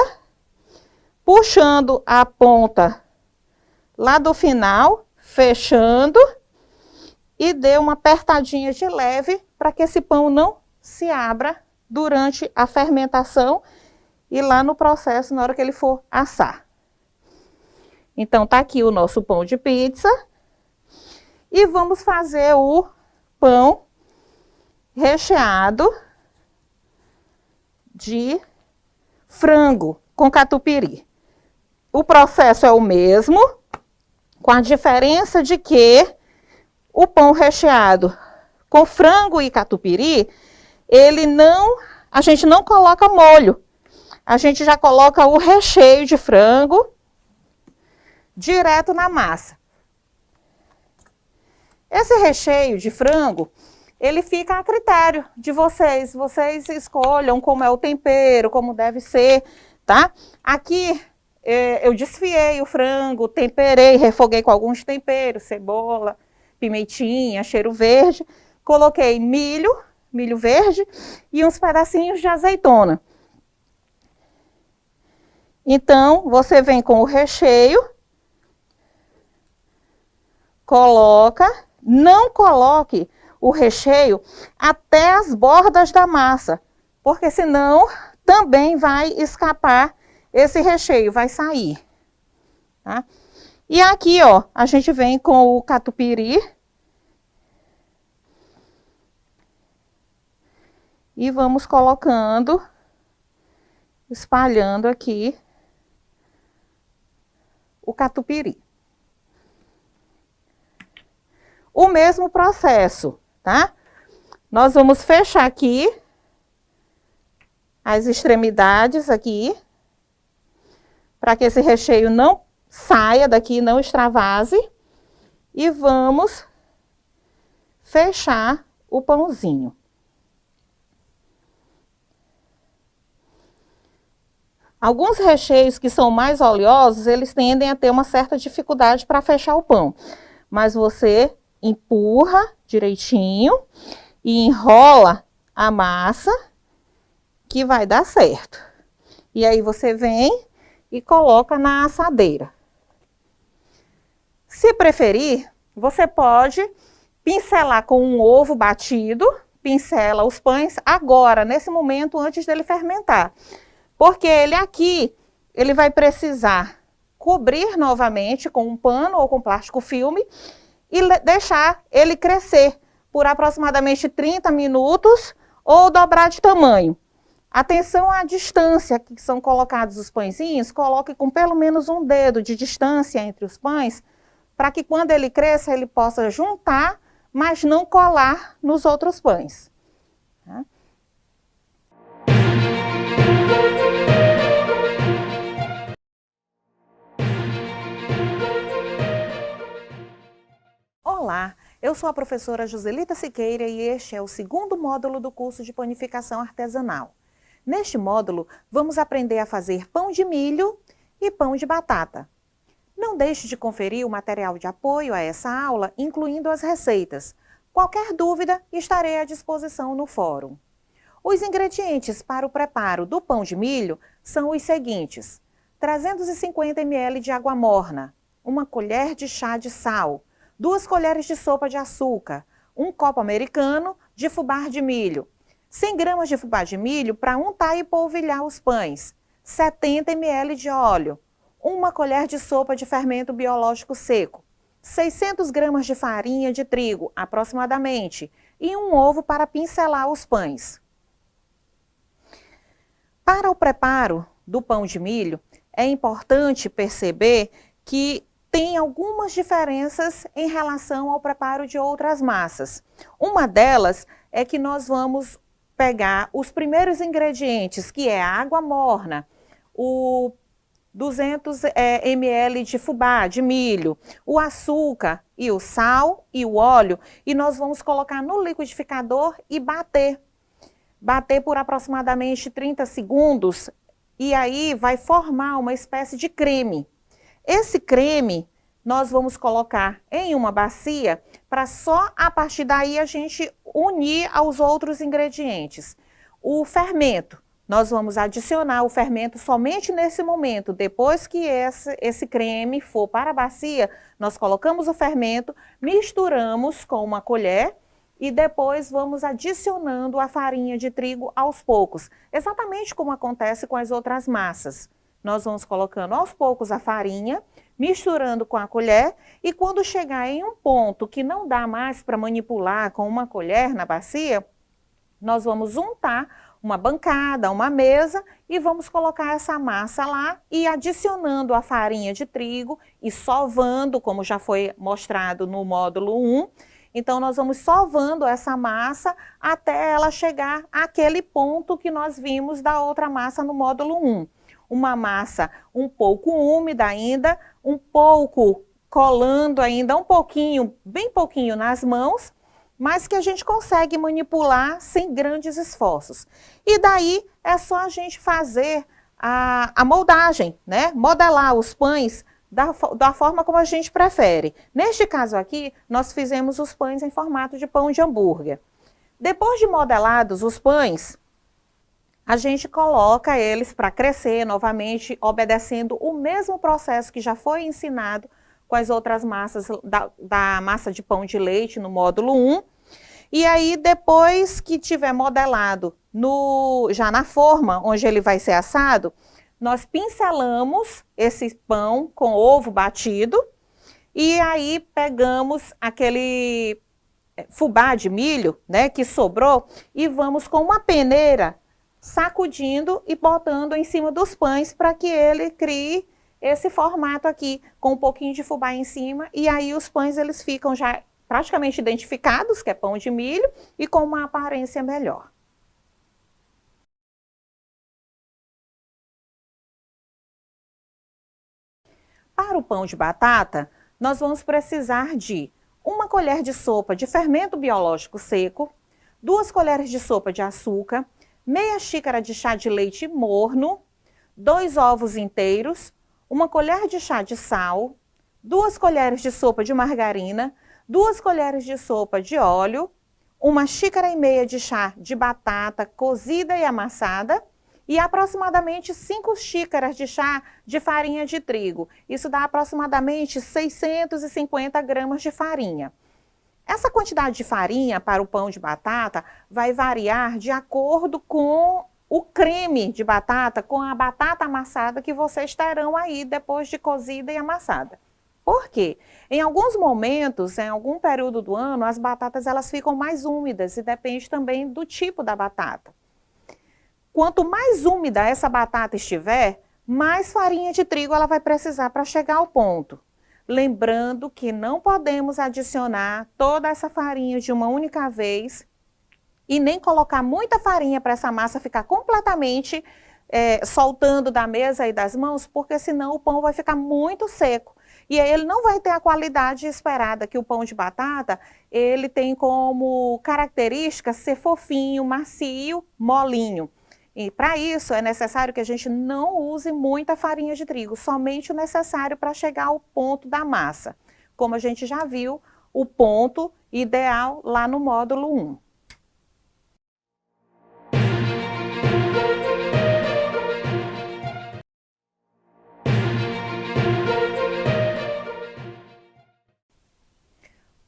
puxando a ponta lá do final, fechando, e dê uma apertadinha de leve para que esse pão não se abra durante a fermentação e lá no processo, na hora que ele for assar. Então, tá aqui o nosso pão de pizza. E vamos fazer o pão recheado de frango com catupiry. O processo é o mesmo, com a diferença de que o pão recheado com frango e catupiry, a gente não coloca molho. A gente já coloca o recheio de frango direto na massa. Esse recheio de frango, ele fica a critério de vocês. Vocês escolham como é o tempero, como deve ser, tá? Aqui eu desfiei o frango, temperei, refoguei com alguns temperos, cebola, pimentinha, cheiro verde. Coloquei milho, milho verde e uns pedacinhos de azeitona. Então, você vem com o recheio, coloca, não coloque o recheio até as bordas da massa, porque senão também vai escapar esse recheio, vai sair. Tá? E aqui, ó, a gente vem com o catupiry. E vamos colocando, espalhando aqui o catupiry. O mesmo processo, tá? Nós vamos fechar aqui as extremidades aqui, para que esse recheio não saia daqui, não extravase. E vamos fechar o pãozinho. Alguns recheios que são mais oleosos, eles tendem a ter uma certa dificuldade para fechar o pão. Mas você empurra direitinho e enrola a massa, que vai dar certo. E aí você vem e coloca na assadeira. Se preferir, você pode pincelar com um ovo batido, pincela os pães agora, nesse momento, antes dele fermentar. Porque ele aqui, ele vai precisar cobrir novamente com um pano ou com plástico filme e deixar ele crescer por aproximadamente 30 minutos ou dobrar de tamanho. Atenção à distância que são colocados os pãezinhos, coloque com pelo menos um dedo de distância entre os pães, para que quando ele cresça ele possa juntar, mas não colar nos outros pães. Tá? Olá, eu sou a professora Joselita Siqueira e este é o segundo módulo do curso de panificação artesanal. Neste módulo, vamos aprender a fazer pão de milho e pão de batata. Não deixe de conferir o material de apoio a essa aula, incluindo as receitas. Qualquer dúvida, estarei à disposição no fórum. Os ingredientes para o preparo do pão de milho são os seguintes: 350 ml de água morna, 1 colher de chá de sal, 2 colheres de sopa de açúcar, 1 copo americano de fubá de milho, 100 gramas de fubá de milho para untar e polvilhar os pães, 70 ml de óleo, 1 colher de sopa de fermento biológico seco, 600 gramas de farinha de trigo, aproximadamente, e um ovo para pincelar os pães. Para o preparo do pão de milho, é importante perceber que tem algumas diferenças em relação ao preparo de outras massas. Uma delas é que nós vamos pegar os primeiros ingredientes, que é a água morna, o 200 ml de fubá, de milho, o açúcar e o sal e o óleo, e nós vamos colocar no liquidificador e bater. Bater por aproximadamente 30 segundos, e aí vai formar uma espécie de creme. Esse creme nós vamos colocar em uma bacia para só a partir daí a gente unir aos outros ingredientes. O fermento, nós vamos adicionar o fermento somente nesse momento. Depois que esse creme for para a bacia, nós colocamos o fermento, misturamos com uma colher e depois vamos adicionando a farinha de trigo aos poucos. Exatamente como acontece com as outras massas. Nós vamos colocando aos poucos a farinha, misturando com a colher, e quando chegar em um ponto que não dá mais para manipular com uma colher na bacia, nós vamos untar uma bancada, uma mesa, e vamos colocar essa massa lá e adicionando a farinha de trigo e sovando, como já foi mostrado no módulo 1. Então, nós vamos sovando essa massa até ela chegar àquele ponto que nós vimos da outra massa no módulo 1. Uma massa um pouco úmida ainda, um pouco colando ainda, um pouquinho, bem pouquinho nas mãos, mas que a gente consegue manipular sem grandes esforços. E daí é só a gente fazer a moldagem, né? Modelar os pães da forma como a gente prefere. Neste caso aqui, nós fizemos os pães em formato de pão de hambúrguer. Depois de modelados os pães, a gente coloca eles para crescer novamente, obedecendo o mesmo processo que já foi ensinado com as outras massas da massa de pão de leite no módulo 1. E aí, depois que tiver modelado já na forma onde ele vai ser assado, nós pincelamos esse pão com ovo batido e aí pegamos aquele fubá de milho, né, que sobrou, e vamos com uma peneira sacudindo e botando em cima dos pães para que ele crie esse formato aqui, com um pouquinho de fubá em cima, e aí os pães eles ficam já praticamente identificados, que é pão de milho, e com uma aparência melhor. Para o pão de batata, nós vamos precisar de 1 colher de sopa de fermento biológico seco, 2 colheres de sopa de açúcar, meia xícara de chá de leite morno, 2 ovos inteiros, 1 colher de chá de sal, 2 colheres de sopa de margarina, 2 colheres de sopa de óleo, 1 xícara e meia de chá de batata cozida e amassada e aproximadamente 5 xícaras de chá de farinha de trigo. Isso dá aproximadamente 650 gramas de farinha. Essa quantidade de farinha para o pão de batata vai variar de acordo com o creme de batata, com a batata amassada que vocês terão aí depois de cozida e amassada. Por quê? Em alguns momentos, em algum período do ano, as batatas elas ficam mais úmidas e depende também do tipo da batata. Quanto mais úmida essa batata estiver, mais farinha de trigo ela vai precisar para chegar ao ponto. Lembrando que não podemos adicionar toda essa farinha de uma única vez e nem colocar muita farinha para essa massa ficar completamente soltando da mesa e das mãos, porque senão o pão vai ficar muito seco. E aí ele não vai ter a qualidade esperada, que o pão de batata, ele tem como característica ser fofinho, macio, molinho. E para isso é necessário que a gente não use muita farinha de trigo, somente o necessário para chegar ao ponto da massa. Como a gente já viu, o ponto ideal lá no módulo 1.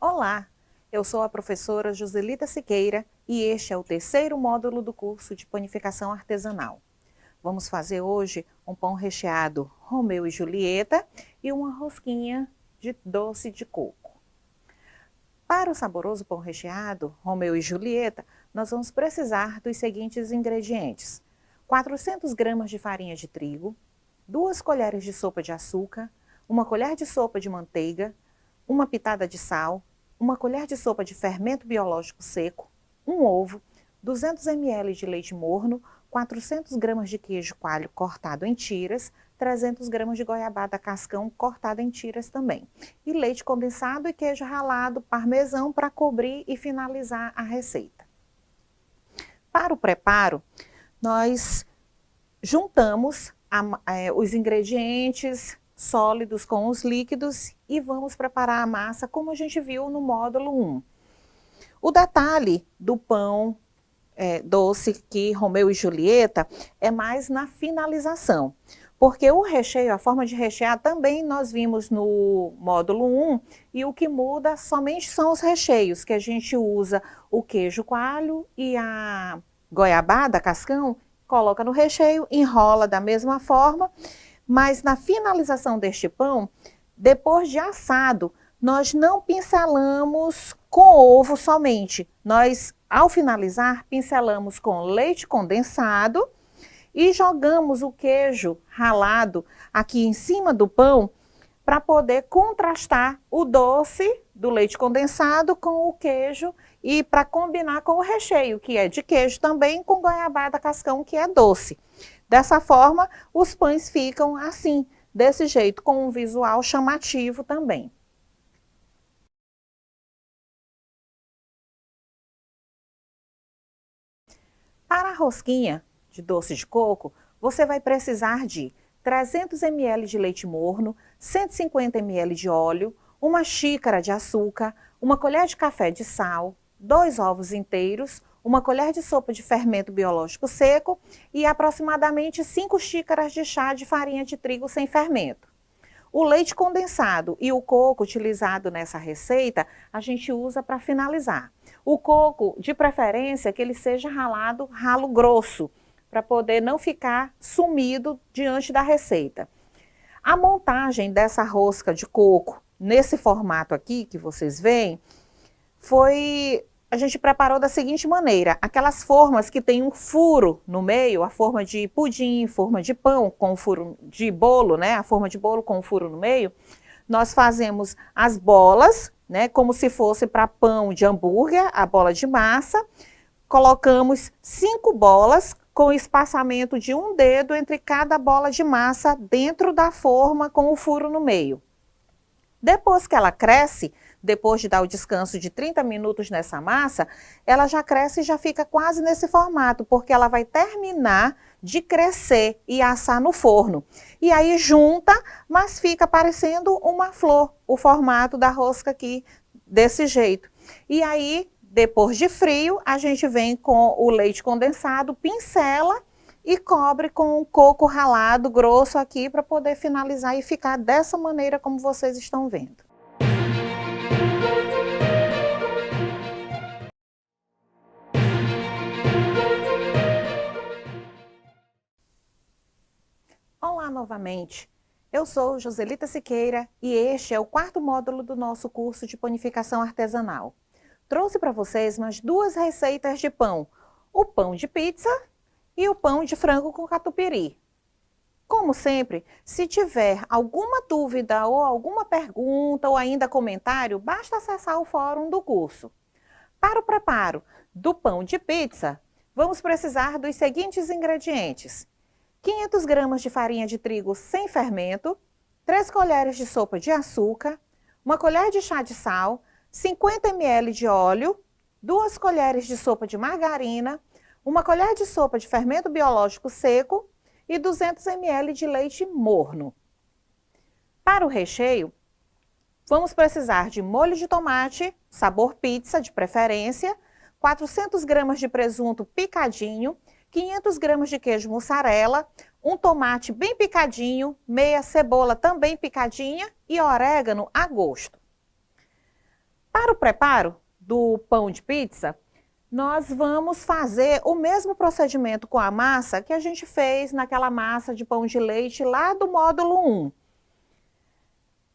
Olá, eu sou a professora Joselita Siqueira e este é o 3º módulo do curso de panificação artesanal. Vamos fazer hoje um pão recheado Romeu e Julieta e uma rosquinha de doce de coco. Para o saboroso pão recheado Romeu e Julieta, nós vamos precisar dos seguintes ingredientes: 400 gramas de farinha de trigo, 2 colheres de sopa de açúcar, 1 colher de sopa de manteiga, 1 pitada de sal, 1 colher de sopa de fermento biológico seco, 1 ovo, 200 ml de leite morno, 400 gramas de queijo coalho cortado em tiras, 300 gramas de goiabada cascão cortada em tiras também. E leite condensado e queijo ralado parmesão para cobrir e finalizar a receita. Para o preparo, nós juntamos os ingredientes sólidos com os líquidos e vamos preparar a massa como a gente viu no módulo 1. O detalhe do pão doce que Romeu e Julieta é mais na finalização, porque o recheio, a forma de rechear também nós vimos no módulo 1 e o que muda somente são os recheios, que a gente usa o queijo coalho e a goiabada cascão, coloca no recheio, enrola da mesma forma. Mas na finalização deste pão, depois de assado, nós não pincelamos com ovo somente. Nós, ao finalizar, pincelamos com leite condensado e jogamos o queijo ralado aqui em cima do pão para poder contrastar o doce do leite condensado com o queijo e para combinar com o recheio, que é de queijo também, com goiabada cascão, que é doce. Dessa forma, os pães ficam assim, desse jeito, com um visual chamativo também. Para a rosquinha de doce de coco, você vai precisar de 300 ml de leite morno, 150 ml de óleo, 1 xícara de açúcar, 1 colher de café de sal, 2 ovos inteiros, 1 colher de sopa de fermento biológico seco e aproximadamente 5 xícaras de chá de farinha de trigo sem fermento. O leite condensado e o coco utilizado nessa receita, a gente usa para finalizar. O coco, de preferência, que ele seja ralado, ralo grosso, para poder não ficar sumido diante da receita. A montagem dessa rosca de coco, nesse formato aqui que vocês veem, a gente preparou da seguinte maneira: aquelas formas que tem um furo no meio, a forma de pudim, forma de pão com furo de bolo, né? A forma de bolo com furo no meio, nós fazemos as bolas, né? Como se fosse para pão de hambúrguer, a bola de massa. Colocamos 5 bolas com espaçamento de 1 dedo entre cada bola de massa dentro da forma com o furo no meio. Depois que ela cresce, depois de dar o descanso de 30 minutos nessa massa, ela já cresce e já fica quase nesse formato, porque ela vai terminar de crescer e assar no forno. E aí junta, mas fica parecendo uma flor, o formato da rosca aqui, desse jeito. E aí, depois de frio, a gente vem com o leite condensado, pincela e cobre com um coco ralado grosso aqui para poder finalizar e ficar dessa maneira como vocês estão vendo. Olá novamente, eu sou Joselita Siqueira e este é o 4º módulo do nosso curso de panificação artesanal. Trouxe para vocês mais 2 receitas de pão, o pão de pizza e o pão de frango com catupiry. Como sempre, se tiver alguma dúvida ou alguma pergunta ou ainda comentário, basta acessar o fórum do curso. Para o preparo do pão de pizza, vamos precisar dos seguintes ingredientes: 500 gramas de farinha de trigo sem fermento, 3 colheres de sopa de açúcar, 1 colher de chá de sal, 50 ml de óleo, 2 colheres de sopa de margarina, 1 colher de sopa de fermento biológico seco e 200 ml de leite morno. Para o recheio, vamos precisar de molho de tomate, sabor pizza de preferência, 400 gramas de presunto picadinho, 500 gramas de queijo mussarela, um tomate bem picadinho, meia cebola também picadinha e orégano a gosto. Para o preparo do pão de pizza, nós vamos fazer o mesmo procedimento com a massa que a gente fez naquela massa de pão de leite lá do módulo 1.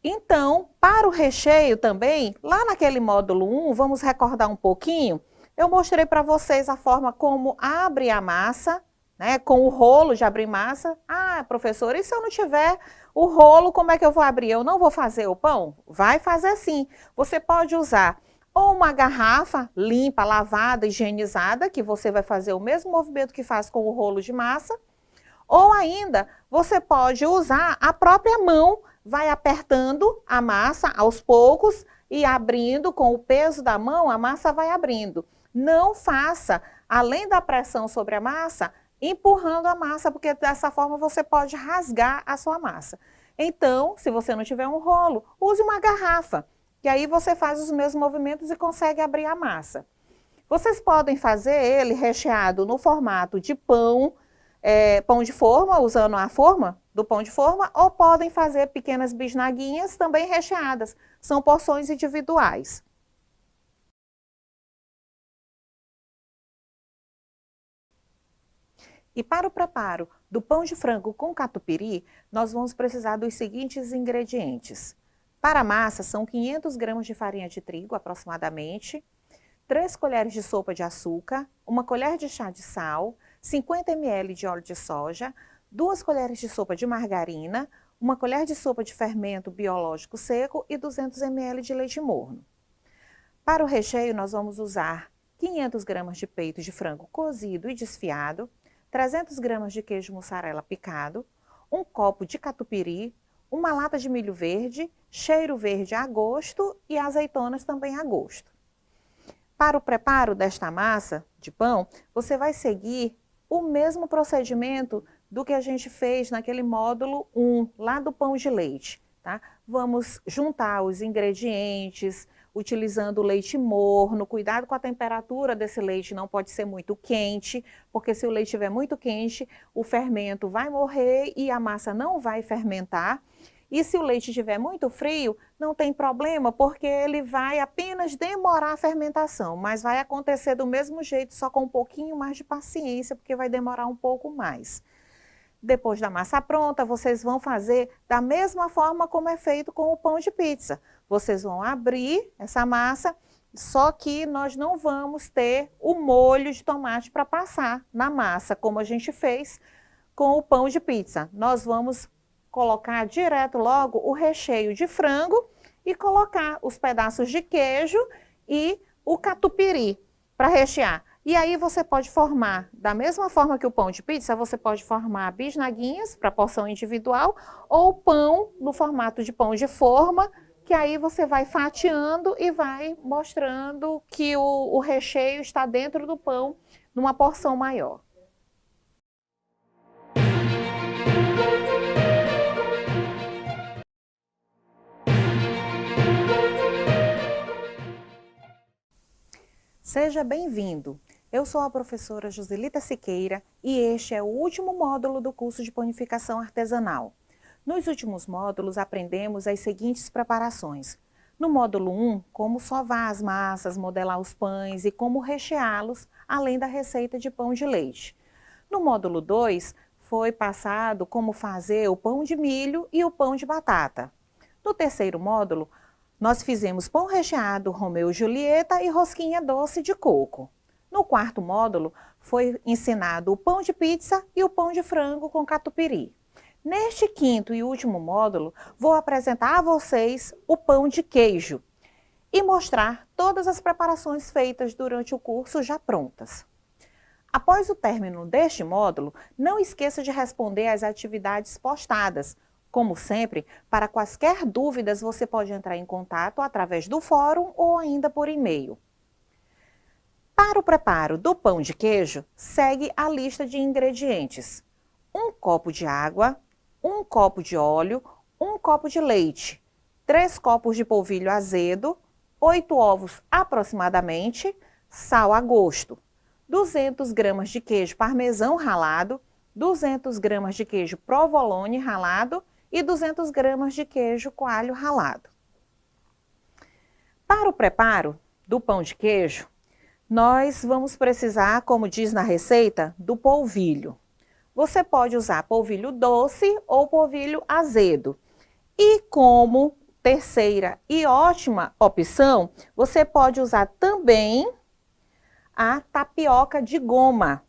Então, para o recheio também, lá naquele módulo 1, vamos recordar um pouquinho, eu mostrei para vocês a forma como abre a massa, né, com o rolo de abrir massa. Ah, professora, e se eu não tiver o rolo, como é que eu vou abrir? Eu não vou fazer o pão? Vai fazer sim. Você pode usar ou uma garrafa limpa, lavada, higienizada, que você vai fazer o mesmo movimento que faz com o rolo de massa, ou ainda você pode usar a própria mão, vai apertando a massa aos poucos e abrindo com o peso da mão, a massa vai abrindo. Não faça, além da pressão sobre a massa, empurrando a massa, porque dessa forma você pode rasgar a sua massa. Então, se você não tiver um rolo, use uma garrafa, que aí você faz os mesmos movimentos e consegue abrir a massa. Vocês podem fazer ele recheado no formato de pão, pão de forma, usando a forma do pão de forma, ou podem fazer pequenas bisnaguinhas também recheadas. São porções individuais. E para o preparo do pão de frango com catupiry, nós vamos precisar dos seguintes ingredientes. Para a massa, são 500 gramas de farinha de trigo, aproximadamente, 3 colheres de sopa de açúcar, 1 colher de chá de sal, 50 ml de óleo de soja, 2 colheres de sopa de margarina, 1 colher de sopa de fermento biológico seco e 200 ml de leite morno. Para o recheio, nós vamos usar 500 gramas de peito de frango cozido e desfiado, 300 gramas de queijo mussarela picado, 1 copo de catupiry, 1 lata de milho verde, cheiro verde a gosto e azeitonas também a gosto. Para o preparo desta massa de pão, você vai seguir o mesmo procedimento do que a gente fez naquele módulo 1, lá do pão de leite. tá? Vamos juntar os ingredientes, utilizando o leite morno. Cuidado com a temperatura desse leite, não pode ser muito quente, porque se o leite estiver muito quente, o fermento vai morrer e a massa não vai fermentar. E se o leite estiver muito frio, não tem problema, porque ele vai apenas demorar a fermentação, mas vai acontecer do mesmo jeito, só com um pouquinho mais de paciência, porque vai demorar um pouco mais. Depois da massa pronta, vocês vão fazer da mesma forma como é feito com o pão de pizza. Vocês vão abrir essa massa, só que nós não vamos ter o molho de tomate para passar na massa, como a gente fez com o pão de pizza. Nós vamos colocar direto logo o recheio de frango e colocar os pedaços de queijo e o catupiry para rechear. E aí você pode formar, da mesma forma que o pão de pizza, você pode formar bisnaguinhas para porção individual ou pão no formato de pão de forma, que aí você vai fatiando e vai mostrando que o recheio está dentro do pão numa porção maior. Seja bem-vindo! Eu sou a professora Joselita Siqueira e este é o último módulo do curso de panificação artesanal. Nos últimos módulos aprendemos as seguintes preparações. No módulo 1, como sovar as massas, modelar os pães e como recheá-los, além da receita de pão de leite. No módulo 2, foi passado como fazer o pão de milho e o pão de batata. No terceiro módulo, nós fizemos pão recheado, Romeu e Julieta e rosquinha doce de coco. No quarto módulo, foi ensinado o pão de pizza e o pão de frango com catupiry. Neste quinto e último módulo, vou apresentar a vocês o pão de queijo e mostrar todas as preparações feitas durante o curso já prontas. Após o término deste módulo, não esqueça de responder às atividades postadas. Como sempre, para quaisquer dúvidas, você pode entrar em contato através do fórum ou ainda por e-mail. Para o preparo do pão de queijo, segue a lista de ingredientes. 1 copo de água, 1 copo de óleo, 1 copo de leite, 3 copos de polvilho azedo, 8 ovos aproximadamente, sal a gosto, 200 gramas de queijo parmesão ralado, 200 gramas de queijo provolone ralado e 200 gramas de queijo coalho ralado. Para o preparo do pão de queijo, nós vamos precisar, como diz na receita, do polvilho. Você pode usar polvilho doce ou polvilho azedo. E como terceira e ótima opção, você pode usar também a tapioca de goma.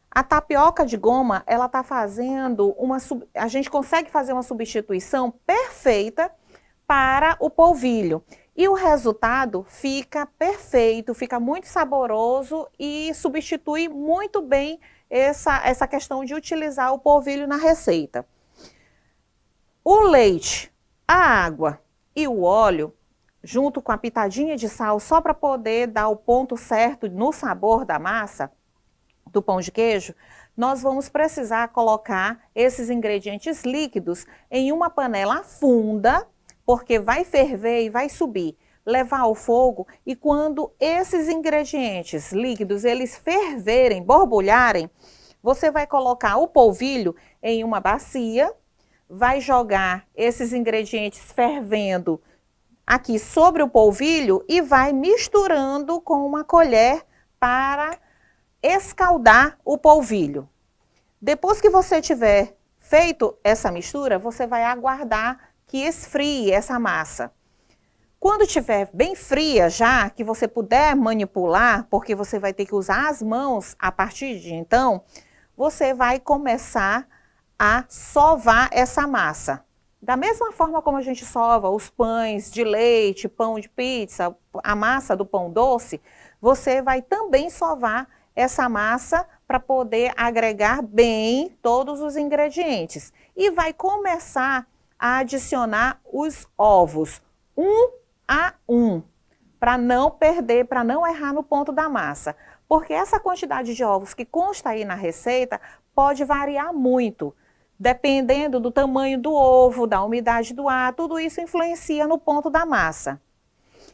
A tapioca de goma, ela está fazendo a gente consegue fazer uma substituição perfeita para o polvilho. E o resultado fica perfeito, fica muito saboroso e substitui muito bem essa questão de utilizar o polvilho na receita. O leite, a água e o óleo, junto com a pitadinha de sal, só para poder dar o ponto certo no sabor da massa, do pão de queijo, nós vamos precisar colocar esses ingredientes líquidos em uma panela funda, porque vai ferver e vai subir, levar ao fogo, e quando esses ingredientes líquidos, eles ferverem, borbulharem, você vai colocar o polvilho em uma bacia, vai jogar esses ingredientes fervendo aqui sobre o polvilho e vai misturando com uma colher para escaldar o polvilho. Depois que você tiver feito essa mistura, você vai aguardar que esfrie essa massa. Quando estiver bem fria já, que você puder manipular, porque você vai ter que usar as mãos a partir de então, você vai começar a sovar essa massa. Da mesma forma como a gente sova os pães de leite, pão de pizza, a massa do pão doce, você vai também sovar essa massa para poder agregar bem todos os ingredientes. E vai começar a adicionar os ovos, 1 a 1, para não perder, para não errar no ponto da massa. Porque essa quantidade de ovos que consta aí na receita pode variar muito. dependendo do tamanho do ovo, da umidade do ar, tudo isso influencia no ponto da massa.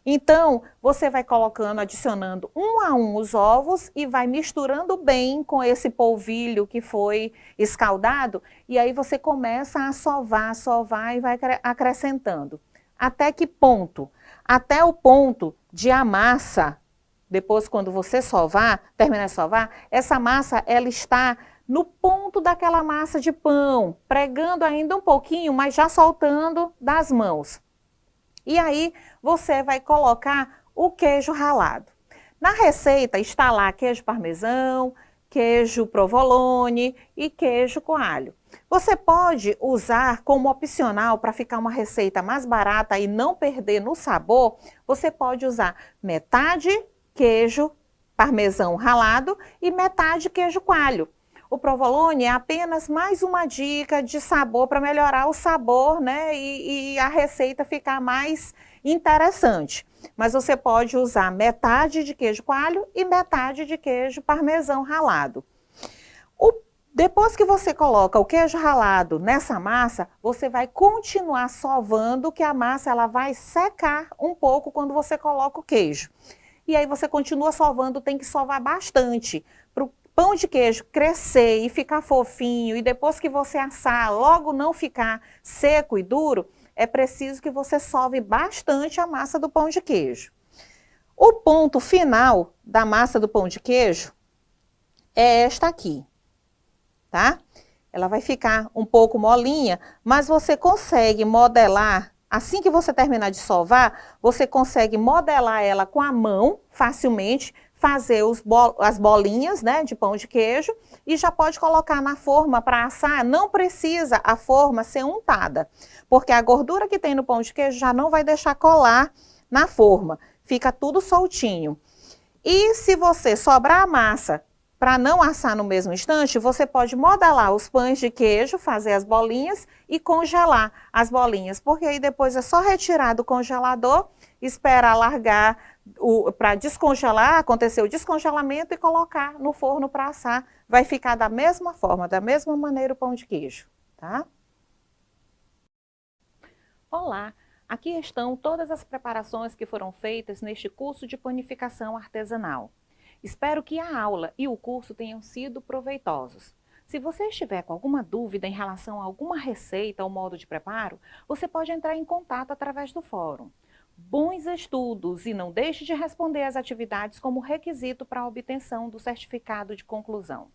Então, você vai colocando, adicionando um a um os ovos e vai misturando bem com esse polvilho que foi escaldado. E aí você começa a sovar e vai acrescentando. Até que ponto? Até o ponto de a massa, depois quando você sovar, terminar de sovar, essa massa ela está no ponto daquela massa de pão, pregando ainda um pouquinho, mas já soltando das mãos. E aí você vai colocar o queijo ralado. Na receita está lá queijo parmesão, queijo provolone e queijo coalho. Você pode usar como opcional para ficar uma receita mais barata e não perder no sabor, você pode usar metade queijo parmesão ralado e metade queijo coalho. O provolone é apenas mais uma dica de sabor para melhorar o sabor, né? E a receita ficar mais interessante. Mas você pode usar metade de queijo coalho e metade de queijo parmesão ralado. Depois que você coloca o queijo ralado nessa massa, você vai continuar sovando, que a massa ela vai secar um pouco quando você coloca o queijo. E aí você continua sovando, tem que sovar bastante, para o pão de queijo crescer e ficar fofinho, e depois que você assar, logo não ficar seco e duro, é preciso que você sove bastante a massa do pão de queijo. O ponto final da massa do pão de queijo é esta aqui, tá? Ela vai ficar um pouco molinha, mas você consegue modelar, assim que você terminar de sovar, você consegue modelar ela com a mão facilmente, fazer as bolinhas, né, de pão de queijo e já pode colocar na forma para assar. Não precisa a forma ser untada, porque a gordura que tem no pão de queijo já não vai deixar colar na forma, fica tudo soltinho. E se você sobrar a massa para não assar no mesmo instante, você pode modelar os pães de queijo, fazer as bolinhas e congelar as bolinhas, porque aí depois é só retirar do congelador, esperar largar para descongelar, acontecer o descongelamento e colocar no forno para assar. Vai ficar da mesma forma, da mesma maneira o pão de queijo, tá? Olá, aqui estão todas as preparações que foram feitas neste curso de panificação artesanal. Espero que a aula e o curso tenham sido proveitosos. Se você estiver com alguma dúvida em relação a alguma receita ou modo de preparo, você pode entrar em contato através do fórum. Bons estudos e não deixe de responder às atividades como requisito para a obtenção do certificado de conclusão.